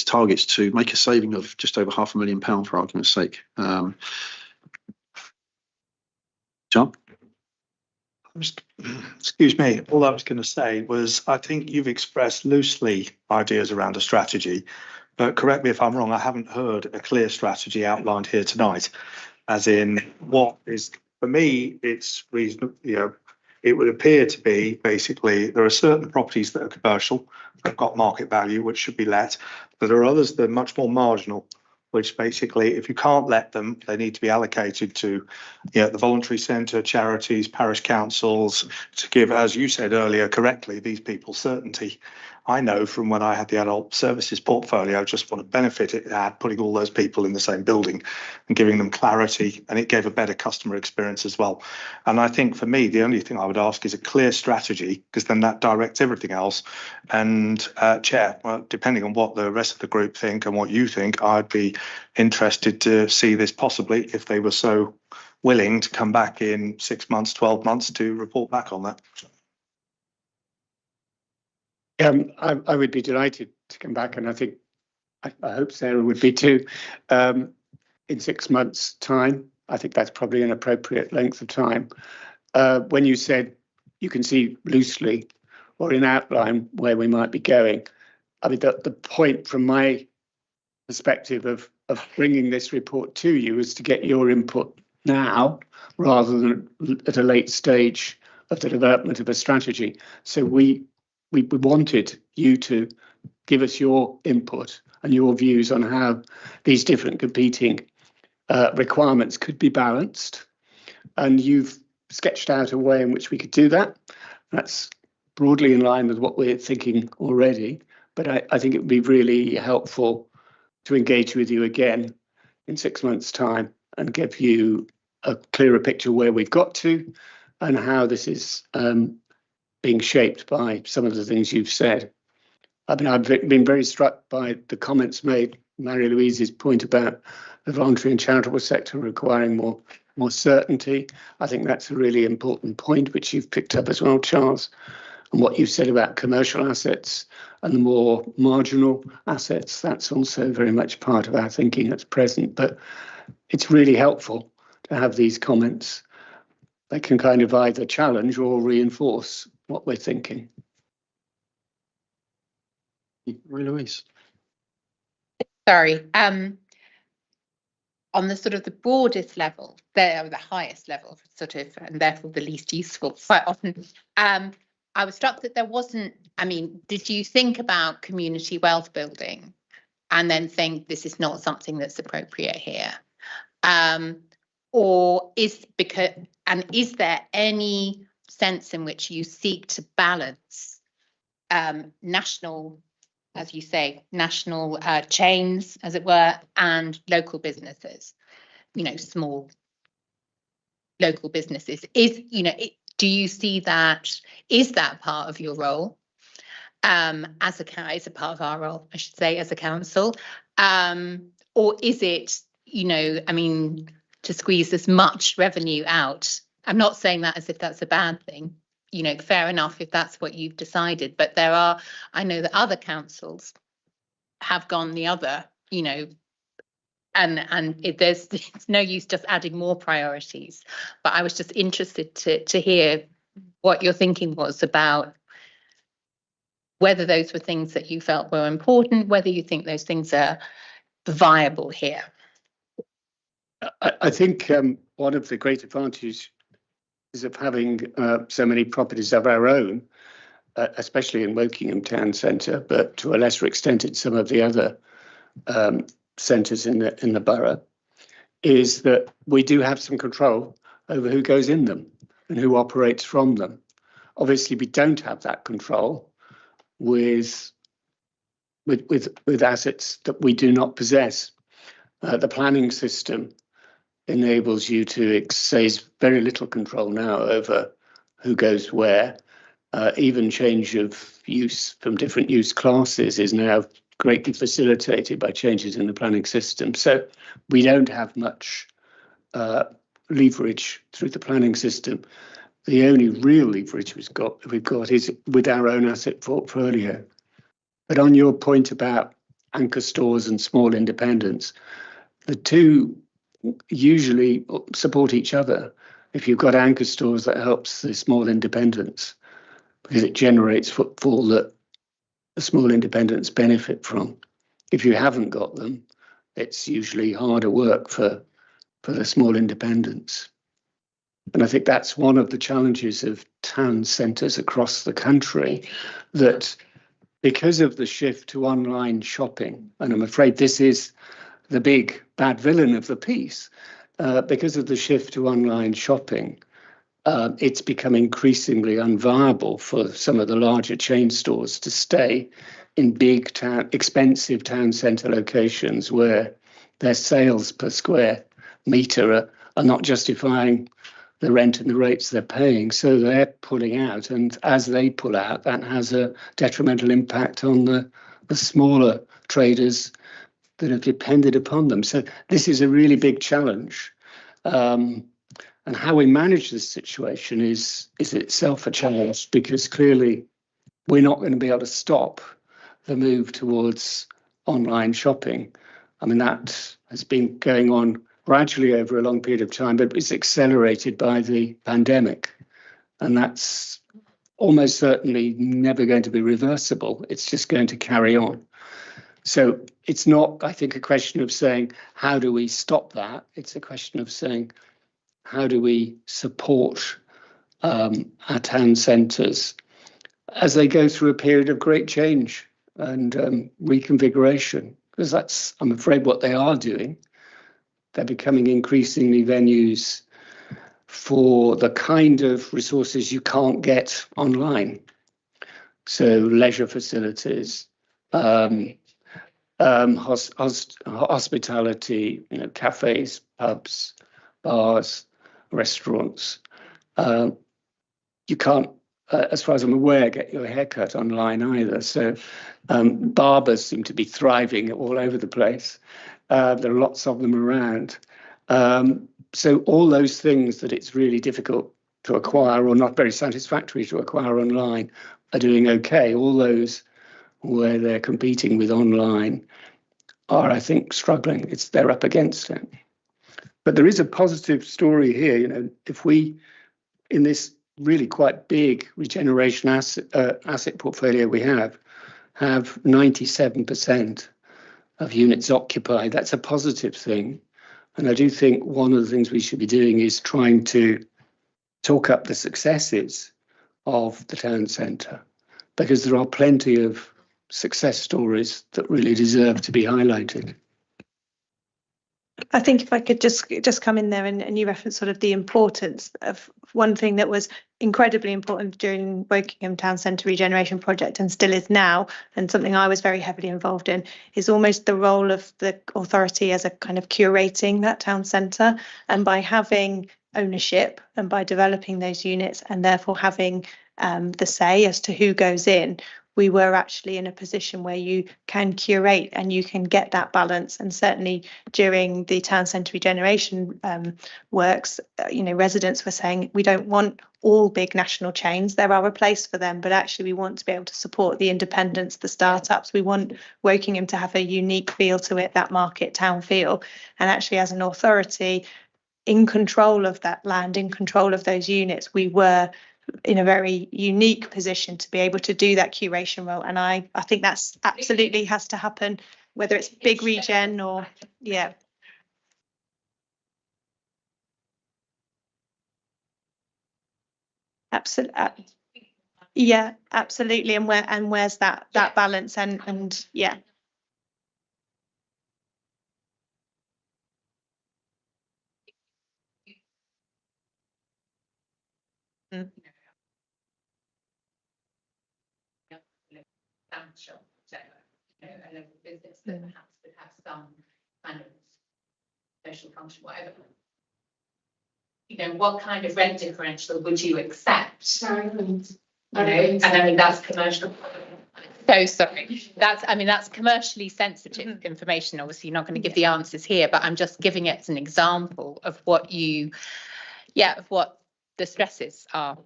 targets to make a saving of just over £500,000, for argument's sake? John? Excuse me. All I was going to say was, I think you've expressed loosely ideas around a strategy, but correct me if I'm wrong, I haven't heard a clear strategy outlined here tonight. As in, what is, for me, it's reasonable, you know, it would appear to be basically there are certain properties that are commercial, that have got market value, which should be let, but there are others that are much more marginal, which basically, if you can't let them, they need to be allocated to, you know, the voluntary centre, charities, parish councils, to give, as you said earlier correctly, these people certainty. I know from when I had the adult services portfolio, just what a benefit it had putting all those people in the same building and giving them clarity, and it gave a better customer experience as well. And I think for me, the only thing I would ask is a clear strategy, because then that directs everything else. And Chair, well, depending on what the rest of the group think and what you think, I'd be interested to see this possibly, if they were so willing, to come back in 6 months, 12 months to report back on that. I would be delighted to come back, and I think I hope Sarah would be too. In 6 months' time, I think that's probably an appropriate length of time. When you said you can see loosely or in outline where we might be going, I mean, the point from my perspective of bringing this report to you is to get your input now rather than at a late stage of the development of a strategy. So we wanted you to give us your input and your views on how these different competing requirements could be balanced. And you've sketched out a way in which we could do that. That's broadly in line with what we're thinking already. But I think it would be really helpful to engage with you again in 6 months' time and give you a clearer picture where we've got to and how this is being shaped by some of the things you've said. I mean, I've been very struck by the comments made, Mary Louise's point about the voluntary and charitable sector requiring more certainty. I think that's a really important point, which you've picked up as well, Charles. And what you've said about commercial assets and the more marginal assets, that's also very much part of our thinking at present. But it's really helpful to have these comments. They can kind of either challenge or reinforce what we're thinking. Louise. Sorry. On the sort of the broadest level, the highest level, sort of, and therefore the least useful quite often. I was struck that there wasn't, I mean, did you think about community wealth building and then think this is not something that's appropriate here? Or is there any sense in which you seek to balance national, as you say, national chains, as it were, and local businesses, small local businesses? Do you see that, is that part of your role as a part of our role, I should say, as a council? Or is it, to squeeze as much revenue out? I'm not saying that as if that's a bad thing. Fair enough if that's what you've decided. But I know that other councils have gone the other, and it's no use just adding more priorities. But I was just interested to hear what your thinking was about whether those were things that you felt were important, whether you think those things are viable here. I think one of the great advantages is of having so many properties of our own, especially in Wokingham town centre, but to a lesser extent in some of the other centres in the borough, is that we do have some control over who goes in them and who operates from them. Obviously, we don't have that control with assets that we do not possess. The planning system enables you to exercise very little control now over who goes where. Even change of use from different use classes is now greatly facilitated by changes in the planning system. So we don't have much leverage through the planning system. The only real leverage we've got is with our own asset portfolio. But on your point about anchor stores and small independents, the two usually support each other. If you've got anchor stores, that helps the small independents because it generates footfall that the small independents benefit from. If you haven't got them, it's usually harder work for the small independents. And I think that's one of the challenges of town centres across the country, that because of the shift to online shopping, and I'm afraid this is the big bad villain of the piece, because of the shift to online shopping, it's become increasingly unviable for some of the larger chain stores to stay in big expensive town centre locations where their sales per square metre are not justifying the rent and the rates they're paying. So they're pulling out, and as they pull out, that has a detrimental impact on the smaller traders that have depended upon them. So this is a really big challenge. And how we manage this situation is itself a challenge, because clearly we're not going to be able to stop the move towards online shopping. I mean, that has been going on gradually over a long period of time, but it's accelerated by the pandemic. And that's almost certainly never going to be reversible. It's just going to carry on. So it's not, I think, a question of saying, how do we stop that? It's a question of saying, how do we support our town centres as they go through a period of great change and reconfiguration, because that's, I'm afraid, what they are doing. They're becoming increasingly venues for the kind of resources you can't get online. So leisure facilities, hospitality, cafes, pubs, bars, restaurants. You can't, as far as I'm aware, get your haircut online either. So barbers seem to be thriving all over the place. There are lots of them around. So all those things that it's really difficult to acquire or not very satisfactory to acquire online are doing okay. All those where they're competing with online are, I think, struggling. They're up against it. But there is a positive story here. If we, in this really quite big regeneration asset portfolio we have 97% of units occupied, that's a positive thing. And I do think one of the things we should be doing is trying to talk up the successes of the town centre, because there are plenty of success stories that really deserve to be highlighted. I think if I could just come in there and you reference sort of the importance of one thing that was incredibly important during Wokingham Town Centre regeneration project and still is now, and something I was very heavily involved in, is almost the role of the authority as a kind of curating that town centre. And by having ownership and by developing those units and therefore having the say as to who goes in, we were actually in a position where you can curate and you can get that balance. And certainly during the town centre regeneration works, residents were saying, we don't want all big national chains. There are a place for them, but actually we want to be able to support the independents, the startups. We want Wokingham to have a unique feel to it, that market town feel. And actually as an authority in control of that land, in control of those units, we were in a very unique position to be able to do that curation role. And I think that's absolutely has to happen, whether it's big regen or, yeah. Absolutely. Yeah, absolutely. And where's that balance and yeah. Mm. Shop, so, a local business that perhaps would have some kind of social function, whatever. What kind of rent differential would you accept? And I mean that's commercial. So sorry, that's commercially sensitive information. Obviously, you're not going to give the answers here, but I'm just giving it as an example of what what the stresses are.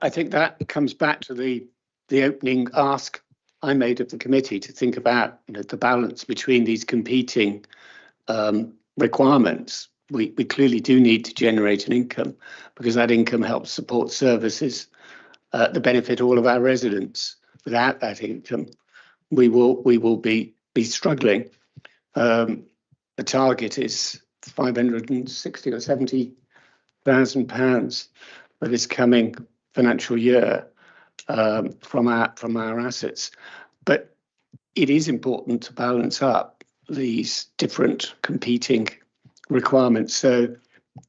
I think that comes back to the opening ask I made of the committee to think about the balance between these competing requirements. We clearly do need to generate an income, because that income helps support services that benefit all of our residents. Without that income, we will be struggling. The target is £560,000 or £70,000 for this coming financial year from our assets. But it is important to balance up these different competing requirements. So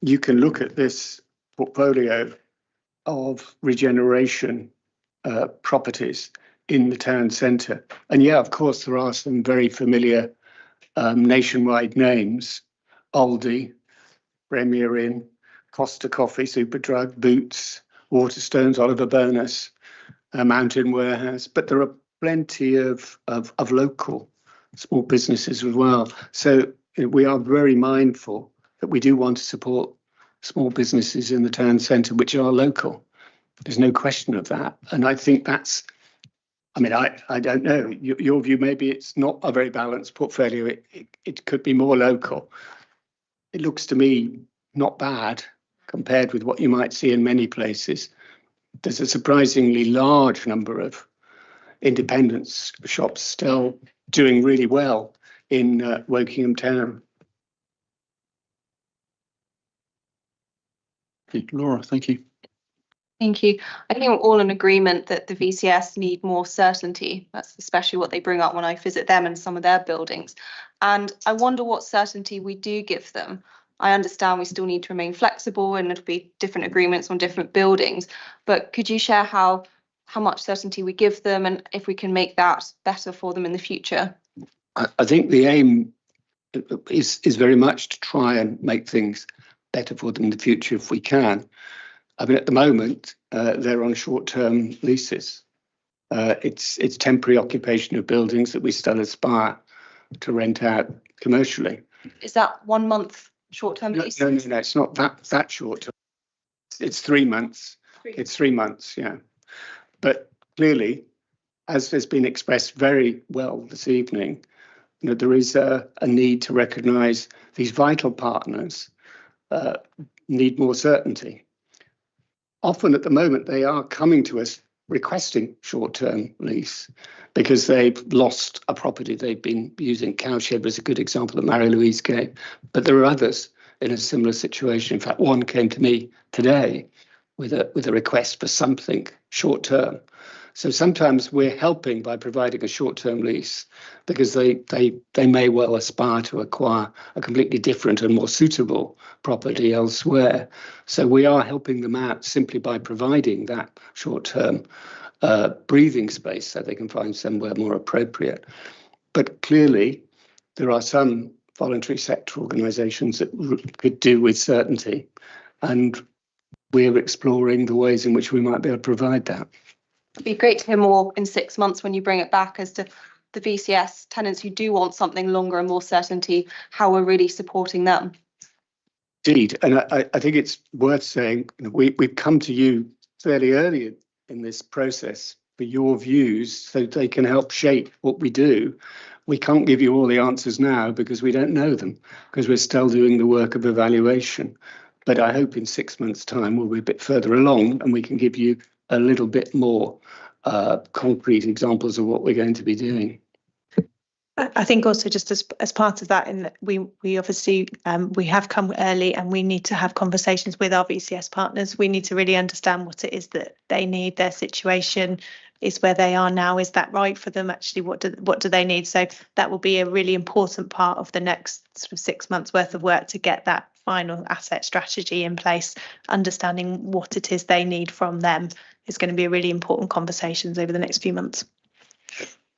you can look at this portfolio of regeneration properties in the town centre. And yeah, of course, there are some very familiar nationwide names: Aldi, Premier Inn, Costa Coffee, Superdrug, Boots, Waterstones, Oliver Bonus, Mountain Warehouse. But there are plenty of local small businesses as well. So we are very mindful that we do want to support small businesses in the town centre which are local. There's no question of that. And I think that's, I don't know, your view, maybe it's not a very balanced portfolio. It could be more local. It looks to me not bad compared with what you might see in many places. There's a surprisingly large number of independent shops still doing really well in Wokingham Town. Laura, thank you. Thank you. I think we're all in agreement that the VCS need more certainty. That's especially what they bring up when I visit them and some of their buildings. And I wonder what certainty we do give them. I understand we still need to remain flexible and it'll be different agreements on different buildings. But could you share how much certainty we give them and if we can make that better for them in the future? I think the aim is very much to try and make things better for them in the future if we can. I mean, at the moment, they're on short-term leases. It's temporary occupation of buildings that we still aspire to rent out commercially. Is that 1 month short-term lease? No, it's not that short. It's 3 months. It's 3 months, yeah. But clearly, as has been expressed very well this evening, there is a need to recognise these vital partners need more certainty. Often at the moment, they are coming to us requesting short-term lease because they've lost a property they've been using. Cowshed was a good example that Marie-Louise gave, but there are others in a similar situation. In fact, one came to me today with a request for something short-term. So sometimes we're helping by providing a short-term lease because they may well aspire to acquire a completely different and more suitable property elsewhere. So we are helping them out simply by providing that short-term breathing space so they can find somewhere more appropriate. But clearly, there are some voluntary sector organisations that could do with certainty, and we're exploring the ways in which we might be able to provide that. It'd be great to hear more in 6 months when you bring it back as to the VCS tenants who do want something longer and more certainty, how we're really supporting them. Indeed, and I think it's worth saying we've come to you fairly early in this process for your views so they can help shape what we do. We can't give you all the answers now because we don't know them, because we're still doing the work of evaluation. But I hope in 6 months' time we'll be a bit further along and we can give you a little bit more concrete examples of what we're going to be doing. I think also just as part of that, in that we obviously we have come early and we need to have conversations with our VCS partners. We need to really understand what it is that they need, their situation is where they are now. Is that right for them? Actually, what do they need? So that will be a really important part of the next sort of 6 months worth of work to get that final asset strategy in place. Understanding what it is they need from them is going to be a really important conversations over the next few months.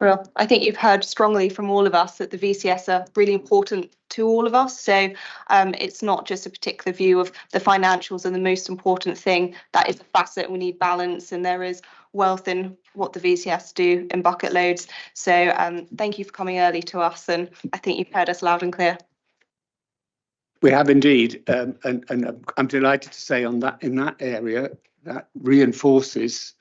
Well, I think you've heard strongly from all of us that the VCS are really important to all of us. So it's not just a particular view of the financials and the most important thing. That is a facet. We need balance, and there is wealth in what the VCS do in bucket loads. So thank you for coming early to us, and I think you've heard us loud and clear. We have indeed, and I'm delighted to say in that area that reinforces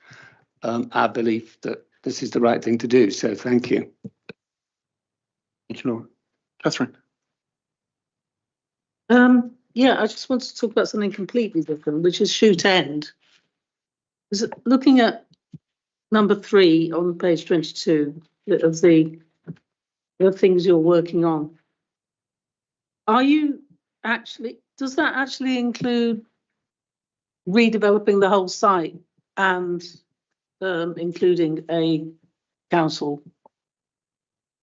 our belief that this is the right thing to do. So thank you. Thank you, Laura. Catherine. Yeah, I just want to talk about something completely different, which is shoot end. Looking at number 3 on page 22 of the things you're working on, does that actually include redeveloping the whole site and including a council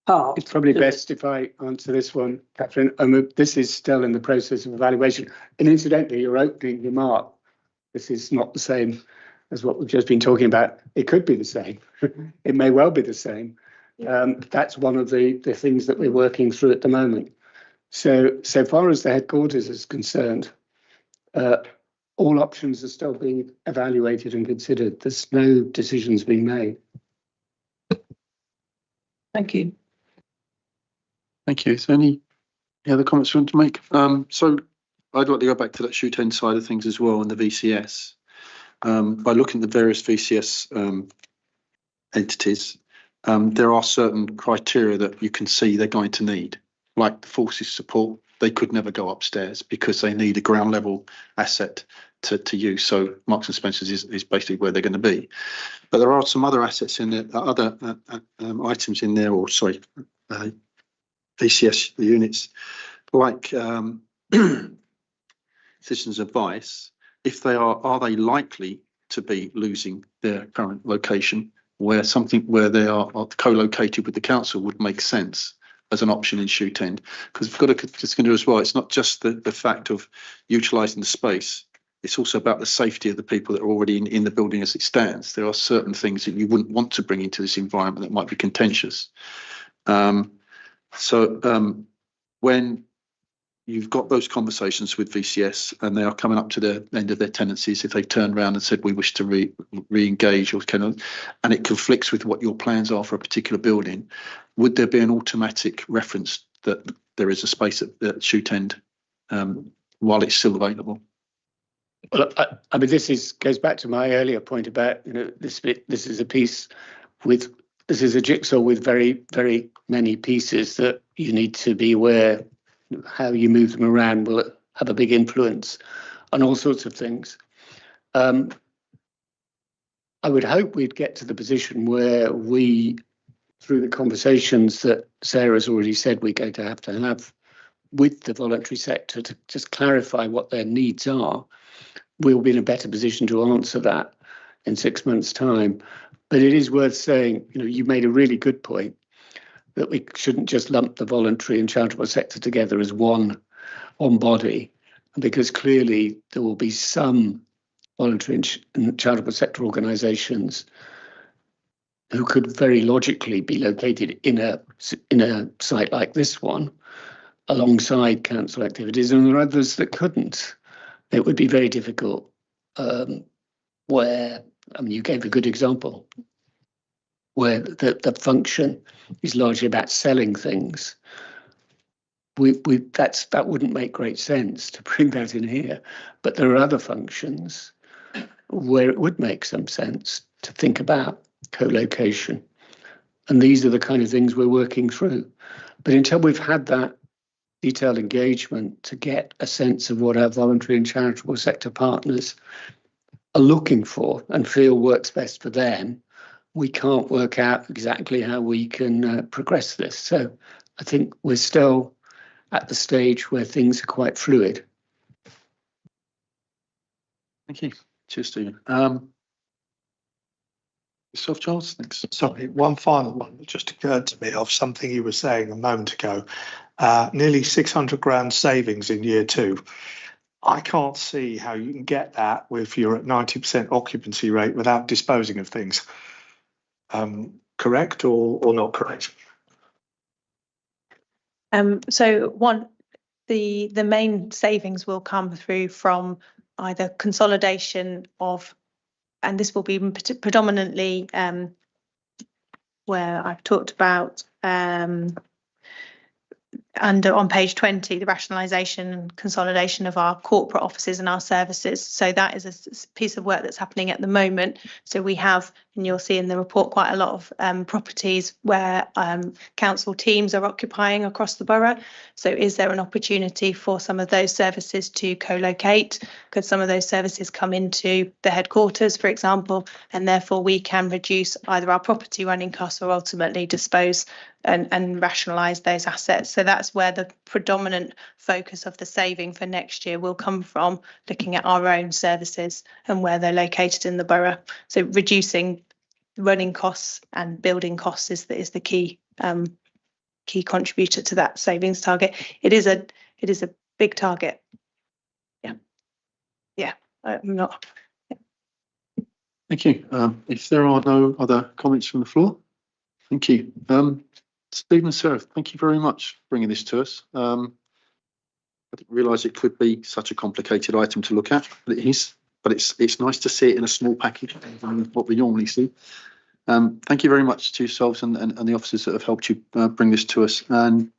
park? It's probably best if I answer this one, Catherine. This is still in the process of evaluation. And incidentally, your opening remark, this is not the same as what we've just been talking about. It could be the same. It may well be the same. That's one of the things that we're working through at the moment. So far as the headquarters is concerned, all options are still being evaluated and considered. There's no decisions being made. Thank you. Thank you. Is there any other comments you want to make? So I'd like to go back to that shoot end side of things as well, and the VCS. By looking at the various VCS entities, there are certain criteria that you can see they're going to need, like the forces support. They could never go upstairs because they need a ground level asset to use. So Marks and Spencer's is basically where they're going to be. But there are some other assets in there, other items in there, or sorry, VCS units, like citizens' advice. if they are they likely to be losing their current location, where they are co-located with the council would make sense as an option in Shoot End? Because we've got to consider as well, it's not just the fact of utilising the space, it's also about the safety of the people that are already in the building as it stands. There are certain things that you wouldn't want to bring into this environment that might be contentious. When you've got those conversations with VCS and they are coming up to the end of their tenancies, if they turn around and said we wish to re-engage or and it conflicts with what your plans are for a particular building, would there be an automatic reference that there is a space at Shoot End while it's still available? Well, I mean, goes back to my earlier point about, this is a jigsaw with very, very many pieces that you need to be aware how you move them around will have a big influence on all sorts of things. I would hope we'd get to the position where we, through the conversations that Sarah's already said we're going to have with the voluntary sector to just clarify what their needs are, we'll be in a better position to answer that in 6 months' time. But it is worth saying, you made a really good point that we shouldn't just lump the voluntary and charitable sector together as one body, because clearly there will be some voluntary and charitable sector organisations who could very logically be located in a site like this one, alongside council activities, and there are others that couldn't. It would be very difficult. Where, you gave a good example, where the function is largely about selling things. That wouldn't make great sense to bring that in here. But there are other functions where it would make some sense to think about co-location. And these are the kind of things we're working through. But until we've had that detailed engagement to get a sense of what our voluntary and charitable sector partners are looking for and feel works best for them, we can't work out exactly how we can progress this. So I think we're still at the stage where things are quite fluid. Thank you. Cheers, Stephen. Yourself, Charles? Thanks. Sorry, one final one that just occurred to me of something you were saying a moment ago. Nearly 600 grand savings in year 2. I can't see how you can get that if you're at 90% occupancy rate without disposing of things. Correct or not correct? So the main savings will come through from either consolidation of, and this will be predominantly where I've talked about on page 20, the rationalisation and consolidation of our corporate offices and our services. So that is a piece of work that's happening at the moment. So we have, and you'll see in the report, quite a lot of properties where council teams are occupying across the borough. So is there an opportunity for some of those services to co-locate? Could some of those services come into the headquarters, for example, and therefore we can reduce either our property running costs or ultimately dispose and rationalise those assets. So that's where the predominant focus of the saving for next year will come from, looking at our own services and where they're located in the borough. So reducing running costs and building costs is the key contributor to that savings target. It is a big target. Yeah. I'm not. Thank you. If there are no other comments from the floor, thank you. Stephen and Sarah, thank you very much for bringing this to us. I didn't realise it could be such a complicated item to look at, but it is. But it's nice to see it in a small package than what we normally see. Thank you very much to yourselves and the officers that have helped you bring this to us. And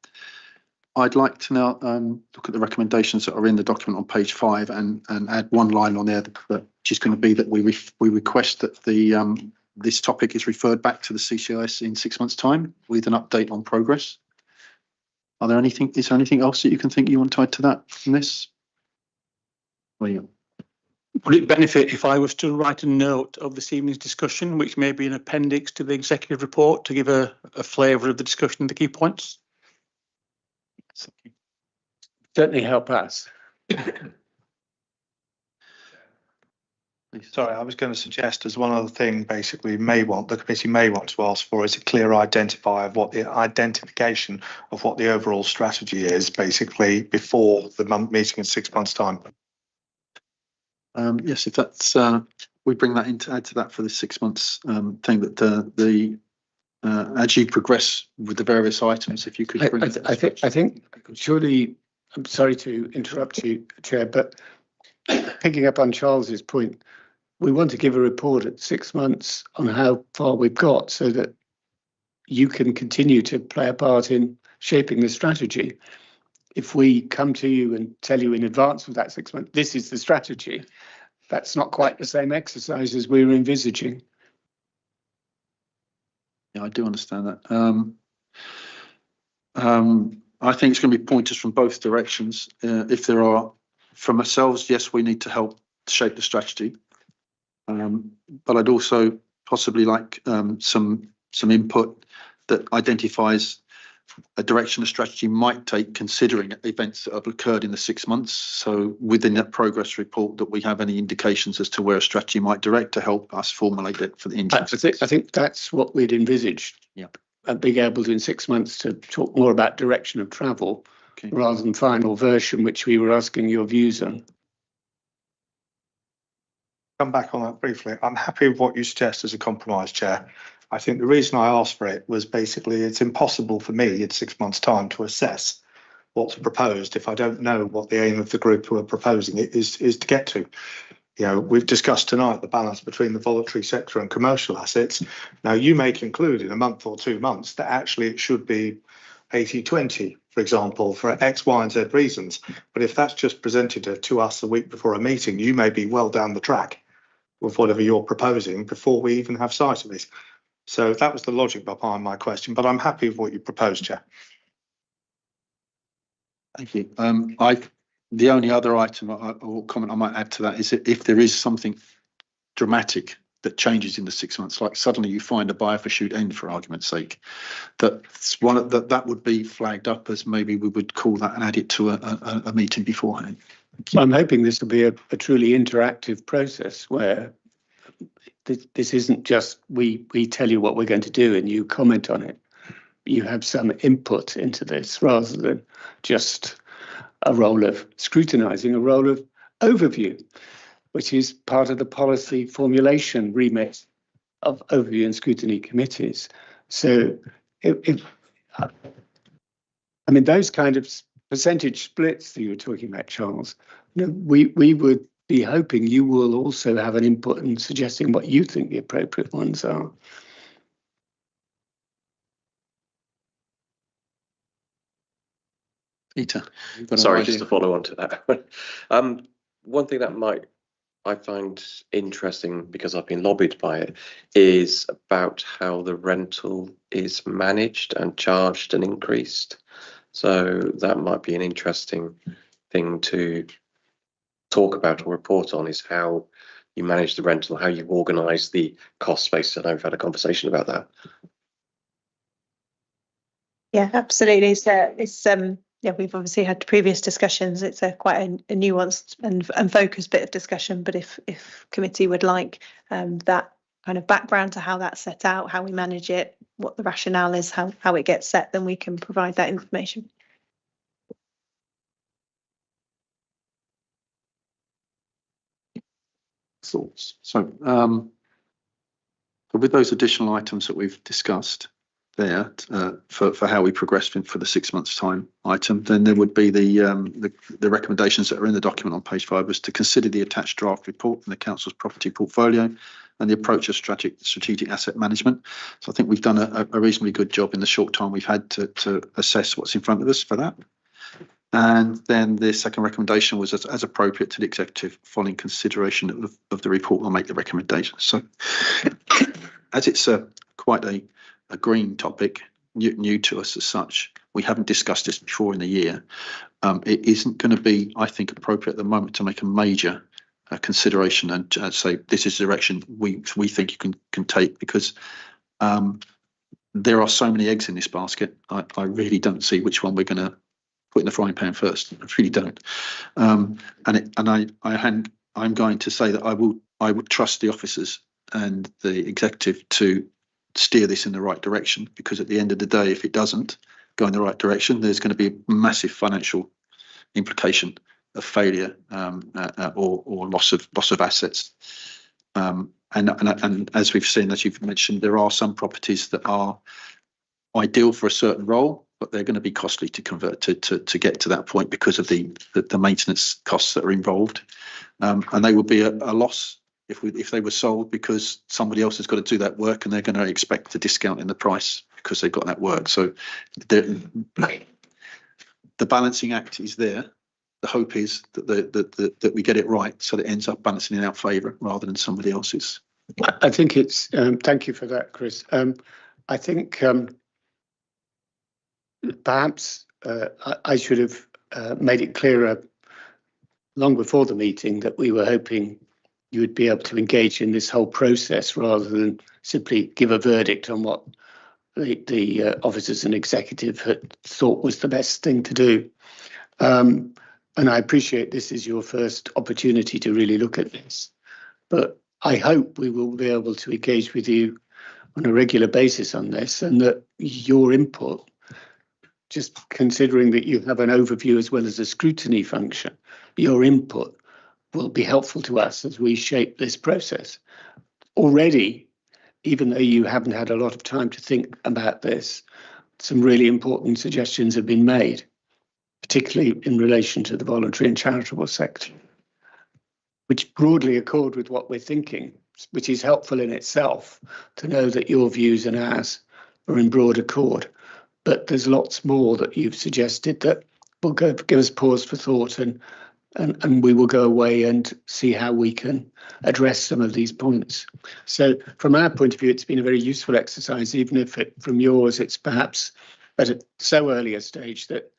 I'd like to now look at the recommendations that are in the document on page 5 and add one line on there, which is going to be that we request that this topic is referred back to the CCIS in 6 months' time with an update on progress. Is there anything else that you can think you want to add to that from this? Well, yeah. Would it benefit if I was to write a note of this evening's discussion, which may be an appendix to the executive report, to give a flavour of the discussion and the key points? Certainly help us. Please. Sorry, I was going to suggest as one other thing, basically, the committee may want to ask for is a clear identification of what the overall strategy is, basically, before the meeting in 6 months' time. Yes, if that's, we bring that in to add to that for the 6 months thing that as you progress with the various items, if you could bring. I think surely, I'm sorry to interrupt you, Chair, but picking up on Charles's point, we want to give a report at 6 months on how far we've got so that you can continue to play a part in shaping the strategy. If we come to you and tell you in advance of that 6 months, this is the strategy, that's not quite the same exercise as we were envisaging. Yeah, I do understand that. I think it's going to be pointers from both directions. If there are, from ourselves, yes, we need to help shape the strategy. But I'd also possibly like some input that identifies a direction the strategy might take, considering events that have occurred in the 6 months. So within that progress report, that we have any indications as to where a strategy might direct to help us formulate it for the interim. I think that's what we'd envisaged. Yeah. And being able to in 6 months to talk more about direction of travel, Okay. rather than final version, which we were asking your views on. Come back on that briefly. I'm happy with what you suggest as a compromise, Chair. I think the reason I asked for it was basically it's impossible for me in 6 months' time to assess what's proposed if I don't know what the aim of the group who are proposing it is to get to. You know, we've discussed tonight the balance between the voluntary sector and commercial assets. Now, you may conclude in a month or 2 months that actually it should be 80-20, for example, for X, Y, and Z reasons. But if that's just presented to us a week before a meeting, you may be well down the track with whatever you're proposing before we even have sight of it. So that was the logic behind my question, but I'm happy with what you proposed, Chair. Thank you. The only other item or comment I might add to that is that if there is something dramatic that changes in the 6 months, like suddenly you find a buyer for shoot end, for argument's sake, that would be flagged up as maybe we would call that and add it to a meeting beforehand. I'm hoping this will be a truly interactive process where this isn't just we tell you what we're going to do and you comment on it. You have some input into this rather than just a role of scrutinising, a role of overview, which is part of the policy formulation remit of overview and scrutiny committees. So I mean, those kind of percentage splits that you were talking about, Charles, you know, we would be hoping you will also have an input in suggesting what you think the appropriate ones are. Peter, Sorry, just to follow on to that. One thing that I find interesting, because I've been lobbied by it, is about how the rental is managed and charged and increased. So that might be an interesting thing to talk about or report on, is how you manage the rental, how you organise the cost base. I know we've had a conversation about that. Yeah, absolutely. So it's yeah, we've obviously had previous discussions. It's quite a nuanced and focused bit of discussion. But if committee would like that kind of background to how that's set out, how we manage it, what the rationale is, how it gets set, then we can provide that information. Thoughts. So with those additional items that we've discussed there for how we progress for the 6 months time item, then there would be the recommendations that are in the document on page 5 was to consider the attached draft report from the council's property portfolio and the approach of strategic asset management. So I think we've done a reasonably good job in the short time we've had to assess what's in front of us for that. And then the second recommendation was as appropriate to the executive, following consideration of the report, will make the recommendation. So as it's quite a green topic, new to us as such, we haven't discussed this before in the year. It isn't going to be, I think, appropriate at the moment to make a major consideration and say this is the direction we think you can take, because there are so many eggs in this basket. I really don't see which one we're going to put in the frying pan first. I really don't. And I I'm going to say that I would trust the officers and the executive to steer this in the right direction, because at the end of the day, if it doesn't go in the right direction, there's going to be a massive financial implication of failure or loss of assets. And as we've seen, as you've mentioned, there are some properties that are ideal for a certain role, but they're going to be costly to convert to get to that point because of the maintenance costs that are involved, and they would be a loss if they were sold, because somebody else has got to do that work, and they're going to expect a discount in the price because they've got that work. So the balancing act is there. The hope is that that we get it right, so that it ends up balancing in our favour rather than somebody else's. I think it's, thank you for that, Chris. I think perhaps I should have made it clearer long before the meeting that we were hoping you would be able to engage in this whole process rather than simply give a verdict on what the officers and executive had thought was the best thing to do. And I appreciate this is your first opportunity to really look at this, but I hope we will be able to engage with you on a regular basis on this, and that your input, just considering that you have an overview as well as a scrutiny function, your input will be helpful to us as we shape this process. Already, even though you haven't had a lot of time to think about this, some really important suggestions have been made, particularly in relation to the voluntary and charitable sector, which broadly accord with what we're thinking, which is helpful in itself to know that your views and ours are in broad accord. But there's lots more that you've suggested that will give us pause for thought, and we will go away and see how we can address some of these points. So from our point of view, it's been a very useful exercise, even if from yours it's perhaps at a so early a stage that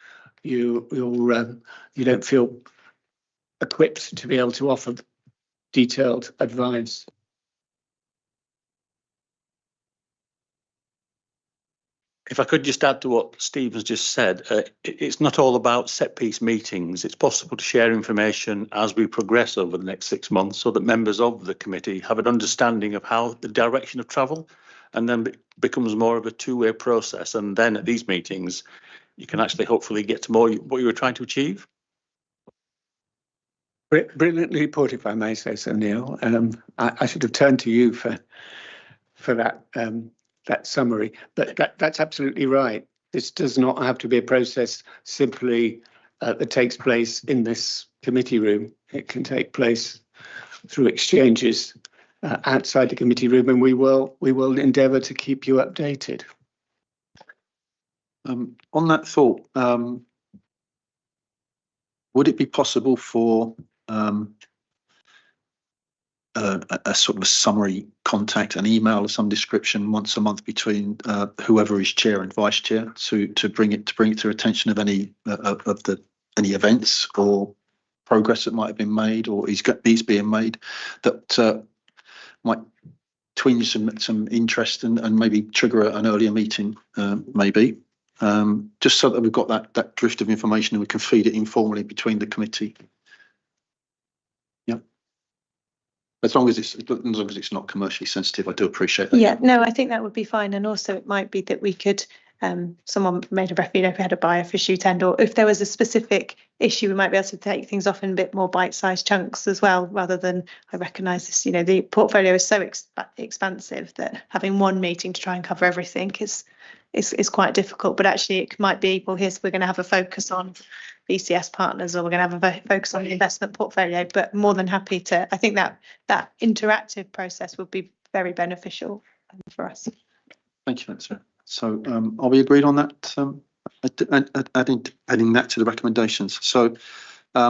you don't feel equipped to be able to offer detailed advice. If I could just add to what Stephen's just said, it's not all about set piece meetings. It's possible to share information as we progress over the next 6 months, so that members of the committee have an understanding of how the direction of travel, and then becomes more of a two-way process. And then at these meetings, you can actually hopefully get to more what you were trying to achieve. Brilliantly put, if I may say so, Neil. I should have turned to you for that summary, but that's absolutely right. This does not have to be a process simply that takes place in this committee room. It can take place through exchanges outside the committee room, and we will endeavour to keep you updated. On that thought, would it be possible for a sort of a summary contact, an email of some description once a month between whoever is chair and vice chair to bring it to attention of any any events or progress that might have been made or is being made that might twinge some interest and maybe trigger an earlier meeting, maybe. Just so that we've got that drift of information and we can feed it informally between the committee. Yeah. As long as it's not commercially sensitive, I do appreciate that. Yeah, no, I think that would be fine. And also it might be that we could, someone made a reference, if we had a buyer for shoot end, or if there was a specific issue, we might be able to take things off in a bit more bite-sized chunks as well, rather than, I recognise this, the portfolio is so expansive that having one meeting to try and cover everything is quite difficult. But actually it might be, well, we're going to have a focus on BCS partners, or we're going to have a focus on the investment portfolio, but more than happy to, I think that interactive process would be very beneficial for us. Thank you, sir. So are we agreed on that, adding that to the recommendations? So I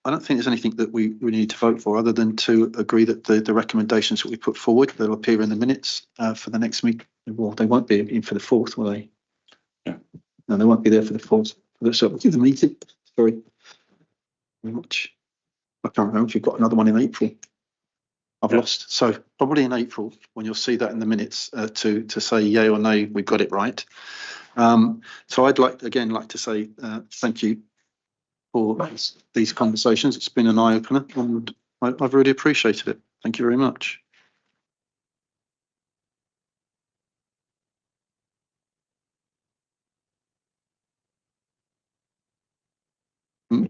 don't think there's anything that we need to vote for other than to agree that the recommendations that we put forward, they'll appear in the minutes for the next meeting. Well, they won't be in for the 4th, will they? Yeah. No, they won't be there for the 4th. So we'll do the meeting. Sorry. Very much. I can't remember if you've got another one in April. I've lost. So probably in April, when you'll see that in the minutes, to say yay or nay, we've got it right. So I'd like to say thank you for these conversations. It's been an eye-opener, and I've really appreciated it. Thank you very much.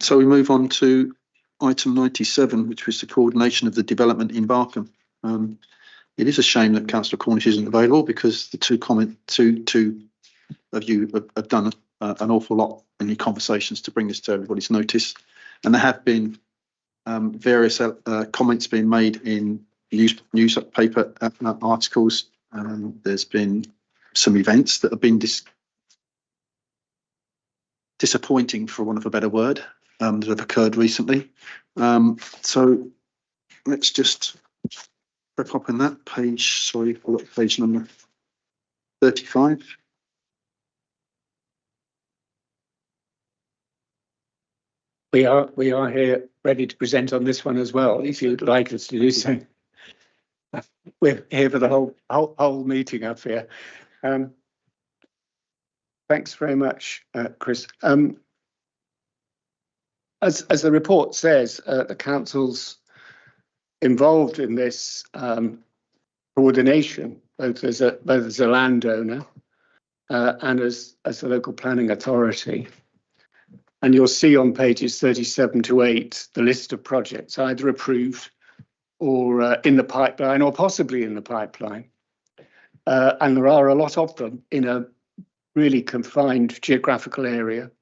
So we move on to item 97, which was the coordination of the development in Barkham. It is a shame that Councillor Cornish isn't available, because the two of you have done an awful lot in your conversations to bring this to everybody's notice, and there have been various comments being made in newspaper articles. There's been some events that have been disappointing, for want of a better word, that have occurred recently. So let's just wrap up in that page. Sorry, I've got page number 35. We are here ready to present on this one as well, if you'd like us to do so. We're here for the whole meeting up here. Thanks very much, Chris. As the report says, the council's involved in this coordination, both as a landowner and as a local planning authority. And you'll see on pages 37 to 8 the list of projects either approved or in the pipeline, or possibly in the pipeline. And there are a lot of them in a really confined geographical area.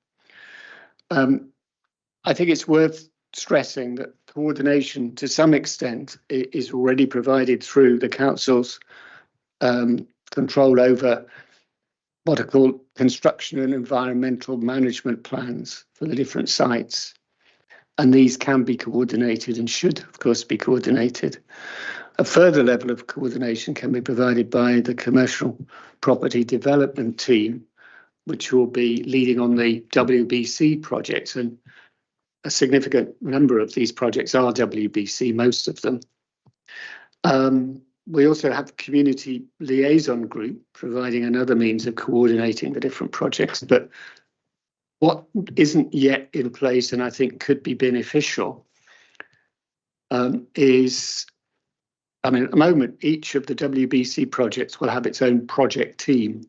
I think it's worth stressing that coordination to some extent is already provided through the council's control over what are called construction and environmental management plans for the different sites. And these can be coordinated and should, of course, be coordinated. A further level of coordination can be provided by the commercial property development team, which will be leading on the WBC projects. And a significant number of these projects are WBC, most of them. We also have the community liaison group providing another means of coordinating the different projects. But what isn't yet in place, and I think could be beneficial, is, I mean, at the moment, each of the WBC projects will have its own project team.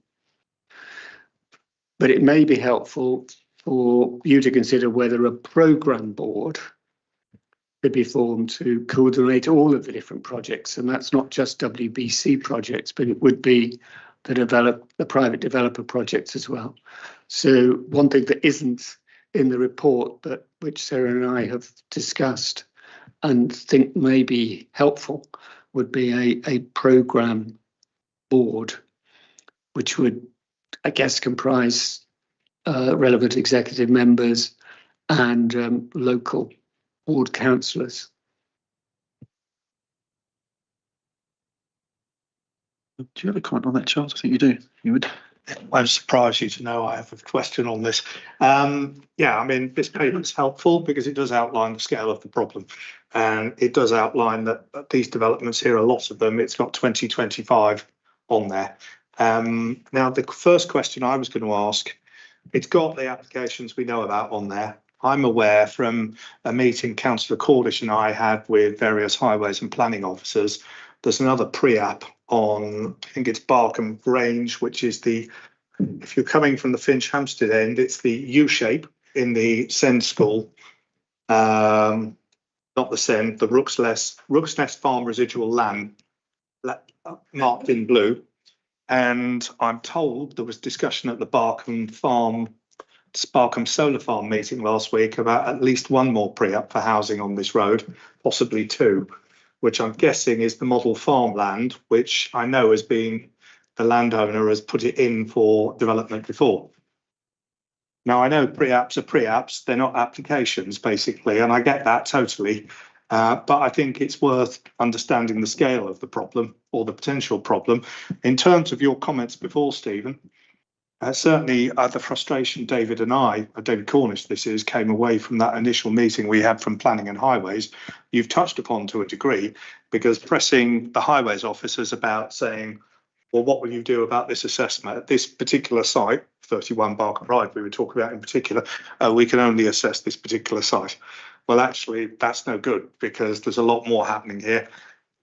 But it may be helpful for you to consider whether a programme board could be formed to coordinate all of the different projects. And that's not just WBC projects, but it would be the private developer projects as well. So one thing that isn't in the report, but which Sarah and I have discussed and think may be helpful, would be a programme board, which would, I guess, comprise relevant executive members and local board councillors. Do you have a comment on that, Charles? I think you do. You would. I'm surprised you to know I have a question on this. Yeah, I mean, this paper is helpful because it does outline the scale of the problem. And it does outline that these developments here, a lot of them, it's got 2025 on there. Now, the first question I was going to ask, it's got the applications we know about on there. I'm aware from a meeting Councillor Cornish and I had with various highways and planning officers, there's another pre-app on, I think it's Barkham Grange, which is if you're coming from the Finch Hampstead end, it's the U-shape in the Send School, not the Send, the Rook's Nest Farm residual land, marked in blue. And I'm told there was discussion at the Barkham Solar Farm meeting last week about at least one more pre-up for housing on this road, possibly two, which I'm guessing is the model farmland, which I know has been, the landowner has put it in for development before. Now, I know pre-apps are pre-apps, they're not applications basically, and I get that totally. But I think it's worth understanding the scale of the problem or the potential problem. In terms of your comments before, Stephen, certainly the frustration David Cornish came away from that initial meeting we had from Planning and Highways. You've touched upon to a degree, because pressing the highways officers about saying, well, what will you do about this assessment at this particular site, 31 Barkham Ride we were talking about in particular, we can only assess this particular site. Well, actually, that's no good because there's a lot more happening here.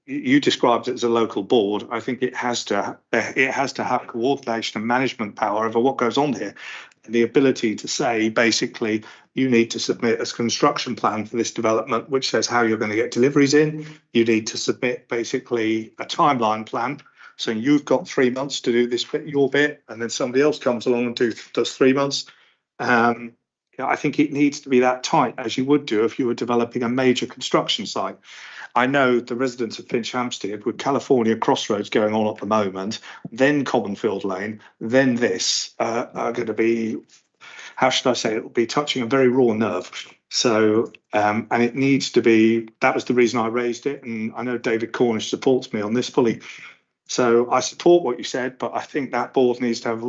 You described it as a local board. I think it has to have coordination and management power over what goes on here. And the ability to say, basically, you need to submit a construction plan for this development, which says how you're going to get deliveries in. You need to submit basically a timeline plan. So you've got 3 months to do this bit, your bit, and then somebody else comes along and does 3 months. I think it needs to be that tight as you would do if you were developing a major construction site. I know the residents of Finch Hampstead with California Crossroads going on at the moment, then Cobbenfield Lane, then this are going to be, how should I say, it will be touching a very raw nerve. So, and it needs to be, that was the reason I raised it. And I know David Cornish supports me on this fully. So I support what you said, but I think that board needs to have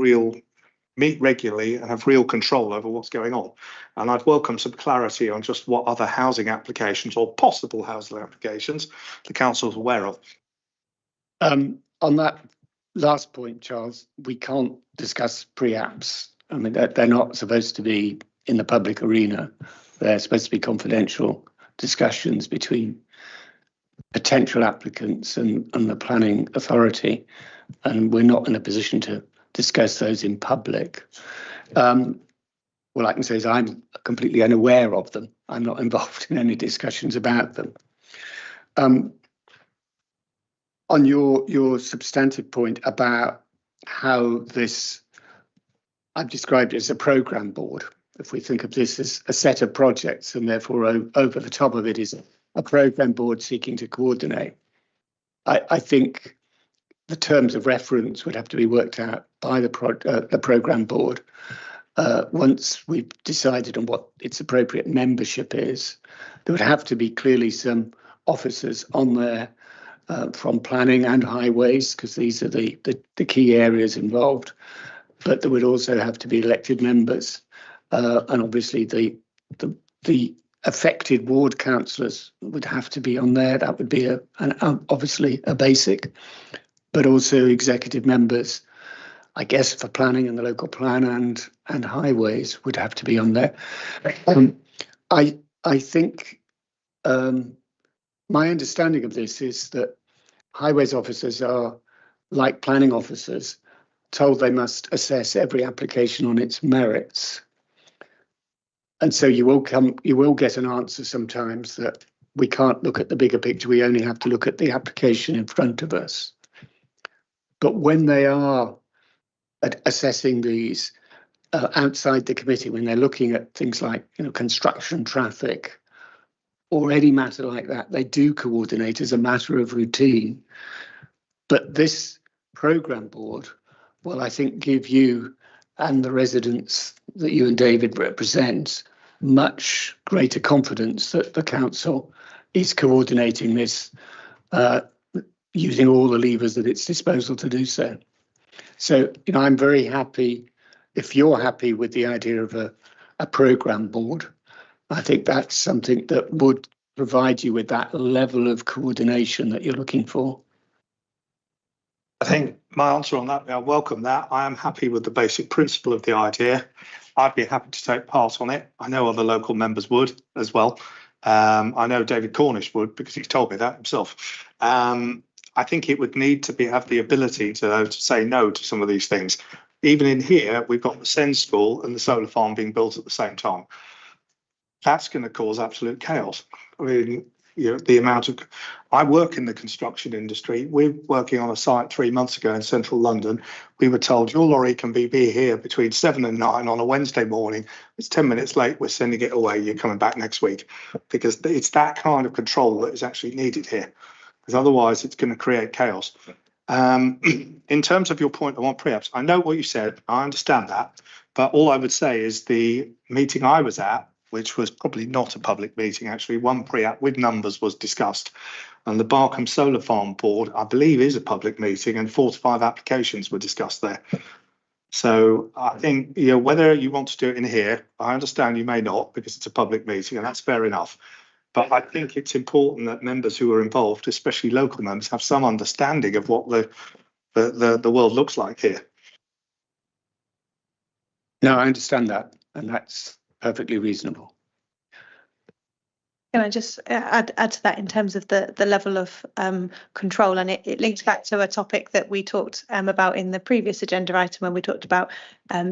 meet regularly and have real control over what's going on. And I'd welcome some clarity on just what other housing applications or possible housing applications the council's aware of. On that last point, Charles, we can't discuss pre-apps. I mean, they're not supposed to be in the public arena. They're supposed to be confidential discussions between potential applicants and the planning authority. And we're not in a position to discuss those in public. All I can say is I'm completely unaware of them. I'm not involved in any discussions about them. On your substantive point about how this, I've described it as a programme board. If we think of this as a set of projects and therefore over the top of it is a programme board seeking to coordinate, I think the terms of reference would have to be worked out by the programme board. Once we've decided on what its appropriate membership is, there would have to be clearly some officers on there from planning and highways, because these are the key areas involved. But there would also have to be elected members, and obviously the affected ward councillors would have to be on there. That would be obviously a basic. But also executive members, I guess, for planning and the local plan and highways would have to be on there. I think my understanding of this is that highways officers are, like planning officers, told they must assess every application on its merits. And so you will get an answer sometimes that we can't look at the bigger picture, we only have to look at the application in front of us. But when they are assessing these outside the committee, when they're looking at things like construction, traffic, or any matter like that, they do coordinate as a matter of routine. But this programme board will, I think, give you and the residents that you and David represent much greater confidence that the council is coordinating this using all the levers at its disposal to do so. So, I'm very happy if you're happy with the idea of a programme board. I think that's something that would provide you with that level of coordination that you're looking for. I think my answer on that, I welcome that. I am happy with the basic principle of the idea. I'd be happy to take part on it. I know other local members would as well. I know David Cornish would, because he's told me that himself. I think it would need to have the ability to say no to some of these things. Even in here, we've got the Sen School and the solar farm being built at the same time. That's going to cause absolute chaos. I mean, the amount of, I work in the construction industry. We're working on a site 3 months ago in central London. We were told your lorry can be here between 7 and 9 on a Wednesday morning. It's 10 minutes late. We're sending it away. You're coming back next week, because it's that kind of control that is actually needed here. Because otherwise it's going to create chaos. In terms of your point on pre-apps, I know what you said. I understand that. But all I would say is the meeting I was at, which was probably not a public meeting, actually, one pre-app with numbers was discussed. And the Barkham Solar Farm Board, I believe, is a public meeting, and 4 to 5 applications were discussed there. So I think, whether you want to do it in here, I understand you may not, because it's a public meeting, and that's fair enough. But I think it's important that members who are involved, especially local members, have some understanding of what the world looks like here. No, I understand that, and that's perfectly reasonable. Can I just add to that in terms of the level of control, and it links back to a topic that we talked about in the previous agenda item when we talked about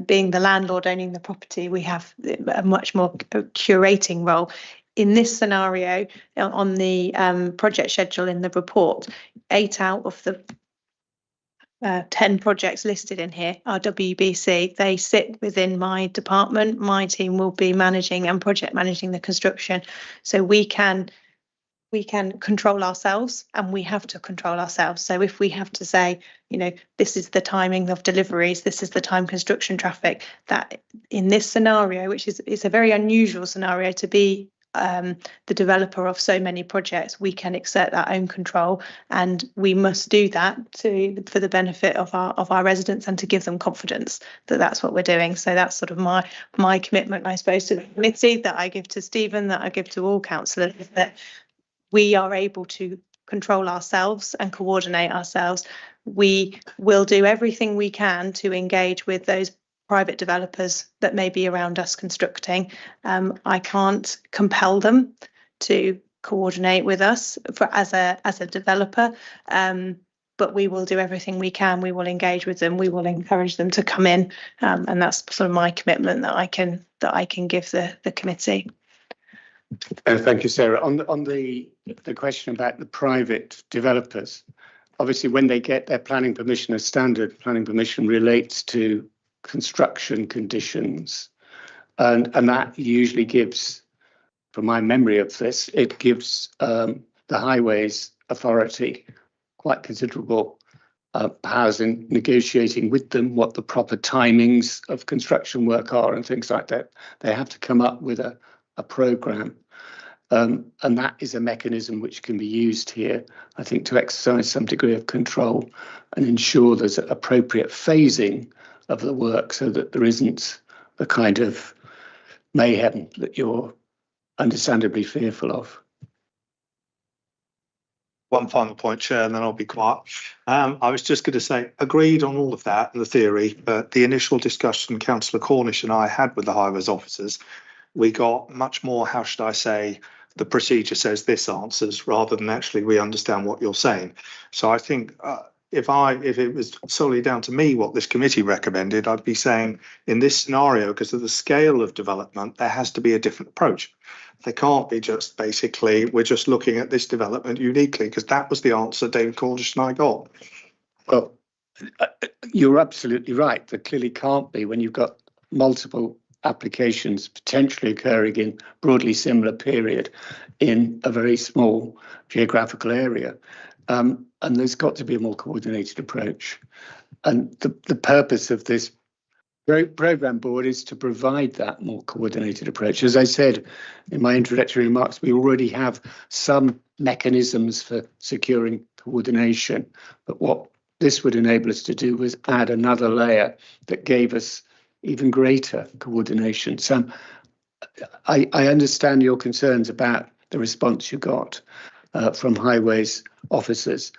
being the landlord owning the property. We have a much more curating role. In this scenario, on the project schedule in the report, 8 out of the 10 projects listed in here are WBC. They sit within my department. My team will be managing and project managing the construction. So we can control ourselves, and we have to control ourselves. So if we have to say, you know, this is the timing of deliveries, this is the time construction traffic, that in this scenario, which is a very unusual scenario to be the developer of so many projects, we can exert our own control, and we must do that for the benefit of our residents and to give them confidence that that's what we're doing. So that's sort of my commitment, I suppose, to the committee, that I give to Stephen, that I give to all councillors, that we are able to control ourselves and coordinate ourselves. We will do everything we can to engage with those private developers that may be around us constructing. I can't compel them to coordinate with us as a developer, but we will do everything we can. We will engage with them. We will encourage them to come in, and that's sort of my commitment that I can give the committee. Thank you, Sarah. On the question about the private developers, obviously when they get their planning permission as standard, planning permission relates to construction conditions, and that usually gives, from my memory of this, it gives the Highways Authority quite considerable powers in negotiating with them what the proper timings of construction work are and things like that. They have to come up with a programme, and that is a mechanism which can be used here, I think, to exercise some degree of control and ensure there's appropriate phasing of the work so that there isn't the kind of mayhem that you're understandably fearful of. One final point, Chair, and then I'll be quiet. I was just going to say, agreed on all of that and the theory, but the initial discussion Councillor Cornish and I had with the Highways officers, we got much more, how should I say, the procedure says this answers, rather than actually we understand what you're saying. So I think if it was solely down to me what this committee recommended, I'd be saying in this scenario, because of the scale of development, there has to be a different approach. They can't be just basically, we're just looking at this development uniquely, because that was the answer David Cornish and I got. Well, you're absolutely right. There clearly can't be when you've got multiple applications potentially occurring in broadly similar period in a very small geographical area. And there's got to be a more coordinated approach. And the purpose of this programme board is to provide that more coordinated approach. As I said in my introductory remarks, we already have some mechanisms for securing coordination, but what this would enable us to do was add another layer that gave us even greater coordination. So I understand your concerns about the response you got from Highways officers,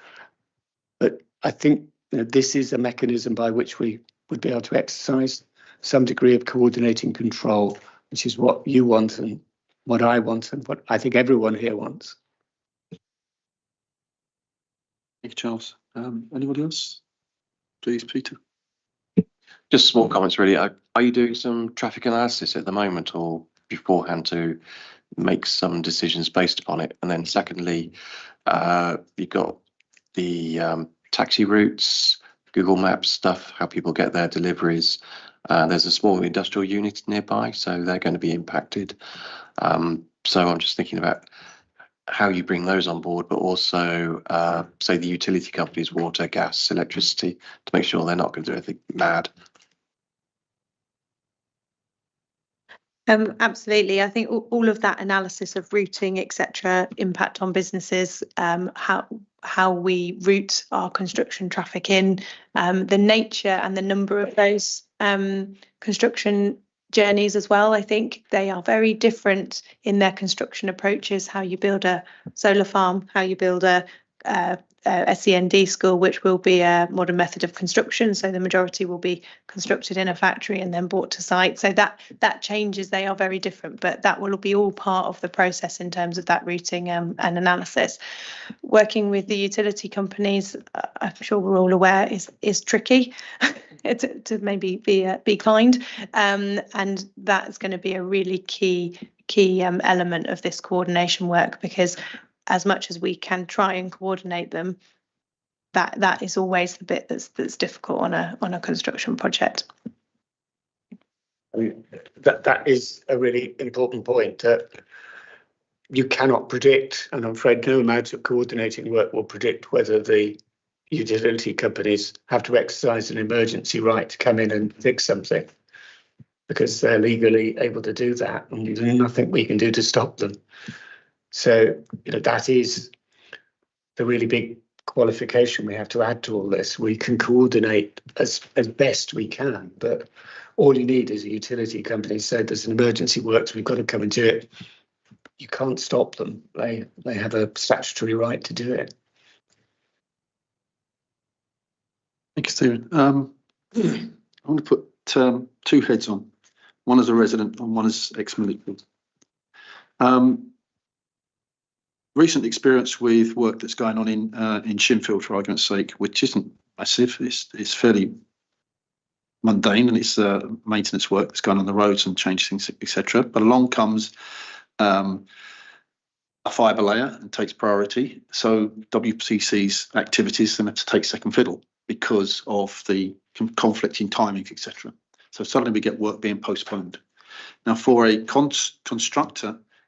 but I think this is a mechanism by which we would be able to exercise some degree of coordinating control, which is what you want and what I want and what I think everyone here wants. Thank you, Charles. Anybody else? Please, Peter. Just small comments, really. Are you doing some traffic analysis at the moment or beforehand to make some decisions based upon it? And then secondly, you've got the taxi routes, Google Maps stuff, how people get their deliveries. There's a small industrial unit nearby, so they're going to be impacted. So I'm just thinking about how you bring those on board, but also, say, the utility companies, water, gas, electricity, to make sure they're not going to do anything mad. Absolutely. I think all of that analysis of routing, etc., impact on businesses, how we route our construction traffic in, the nature and the number of those construction journeys as well. I think they are very different in their construction approaches, how you build a solar farm, how you build a SEND school, which will be a modern method of construction. So the majority will be constructed in a factory and then brought to site. So that changes. They are very different, but that will be all part of the process in terms of that routing and analysis. Working with the utility companies, I'm sure we're all aware, is tricky. to maybe be kind, and that's going to be a really key element of this coordination work, because as much as we can try and coordinate them, that is always the bit that's difficult on a construction project. I mean, that is a really important point. You cannot predict, and I'm afraid no amount of coordinating work will predict whether the utility companies have to exercise an emergency right to come in and fix something, because they're legally able to do that, and there's nothing we can do to stop them. So, that is the really big qualification we have to add to all this. We can coordinate as best we can, but all you need is a utility company said there's an emergency works, we've got to come and do it. You can't stop them. They have a statutory right to do it. Thank you, Stephen. I want to put two heads on, one as a resident and one as ex-military. Recent experience with work that's going on in Shinfield, for argument's sake, which isn't massive. It's fairly mundane, and it's maintenance work that's going on the roads and change things, etc. But along comes a fibre layer and takes priority. So WPCC's activities then have to take second fiddle because of the conflicting timings, etc. So suddenly we get work being postponed. Now, for a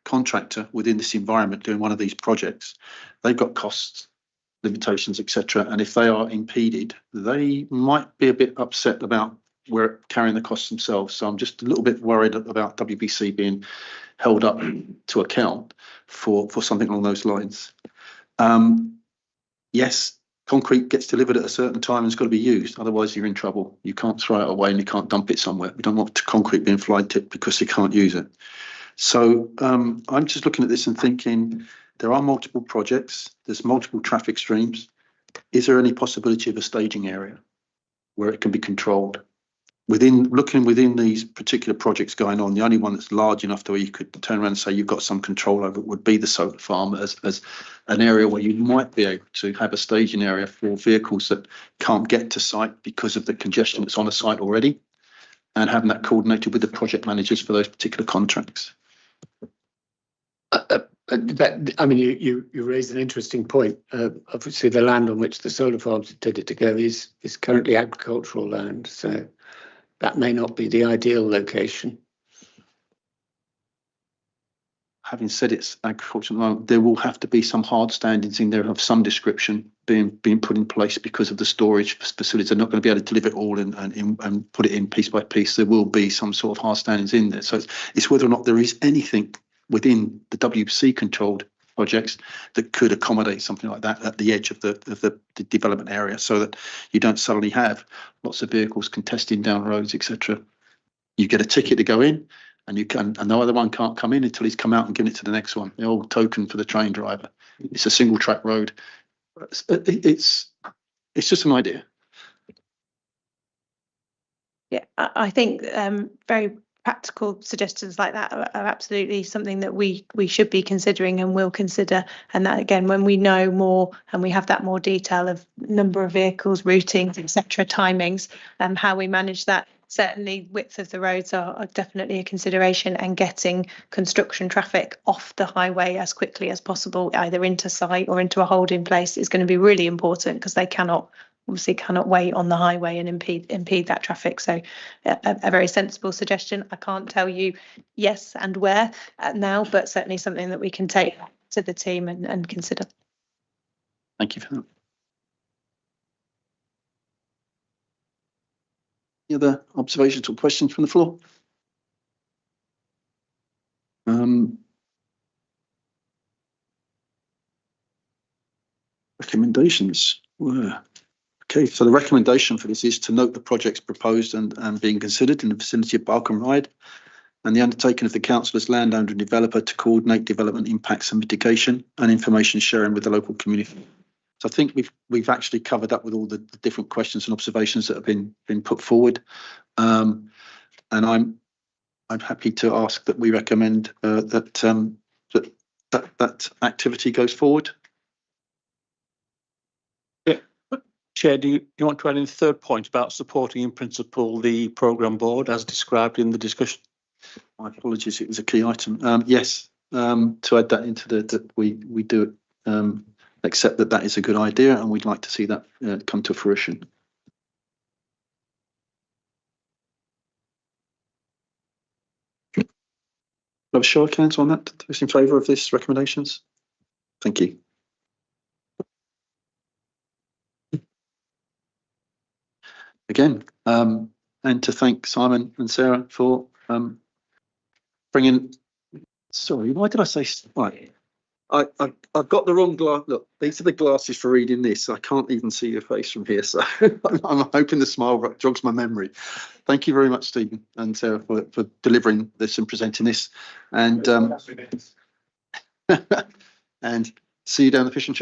contractor within this environment doing one of these projects, they've got costs, limitations, etc. And if they are impeded, they might be a bit upset about carrying the costs themselves. So I'm just a little bit worried about WBC being held up to account for something along those lines. Yes, concrete gets delivered at a certain time and it's got to be used. Otherwise, you're in trouble. You can't throw it away and you can't dump it somewhere. We don't want concrete being fly tipped because you can't use it. So I'm just looking at this and thinking there are multiple projects. There's multiple traffic streams. Is there any possibility of a staging area where it can be controlled? Looking within these particular projects going on, the only one that's large enough to where you could turn around and say you've got some control over it would be the solar farm as an area where you might be able to have a staging area for vehicles that can't get to site because of the congestion that's on a site already, and having that coordinated with the project managers for those particular contracts. I mean, you raise an interesting point. Obviously, the land on which the solar farms intended to go is currently agricultural land, so that may not be the ideal location. Having said it's agricultural land, there will have to be some hard standings in there of some description being put in place because of the storage facilities. They're not going to be able to deliver it all and put it in piece by piece. There will be some sort of hard standings in there. So it's whether or not there is anything within the WPC controlled projects that could accommodate something like that at the edge of the development area, so that you don't suddenly have lots of vehicles contesting down roads, etc. You get a ticket to go in, and the other one can't come in until he's come out and given it to the next one. The old token for the train driver. It's a single track road. It's just an idea. Yeah, I think very practical suggestions like that are absolutely something that we should be considering and will consider. And that, again, when we know more and we have that more detail of number of vehicles, routings, etc., timings, how we manage that. Certainly width of the roads are definitely a consideration, and getting construction traffic off the highway as quickly as possible, either into site or into a holding place, is going to be really important, because they cannot wait on the highway and impede that traffic. So a very sensible suggestion. I can't tell you yes and where now, but certainly something that we can take to the team and consider. Thank you for that. Any other observations or questions from the floor? Recommendations were. Okay, so the recommendation for this is to note the projects proposed and being considered in the vicinity of Barkham Ride, and the undertaking of the council as landowner and developer to coordinate development impacts and mitigation and information sharing with the local community. So I think we've actually covered that with all the different questions and observations that have been put forward. And I'm happy to ask that we recommend that activity goes forward. Chair, do you want to add in the third point about supporting in principle the programme board as described in the discussion? My apologies, it was a key item. Yes, to add that into that we do accept that is a good idea, and we'd like to see that come to fruition. Have a show of hands on that. Those in favour of this recommendations? Thank you. Again, and to thank Simon and Sarah for bringing. Sorry, why did I say? Right, I've got the wrong glass. Look, these are the glasses for reading this. I can't even see your face from here, so I'm hoping the smile jogs my memory. Thank you very much, Stephen and Sarah, for delivering this and presenting this, and and see you down the fish and chip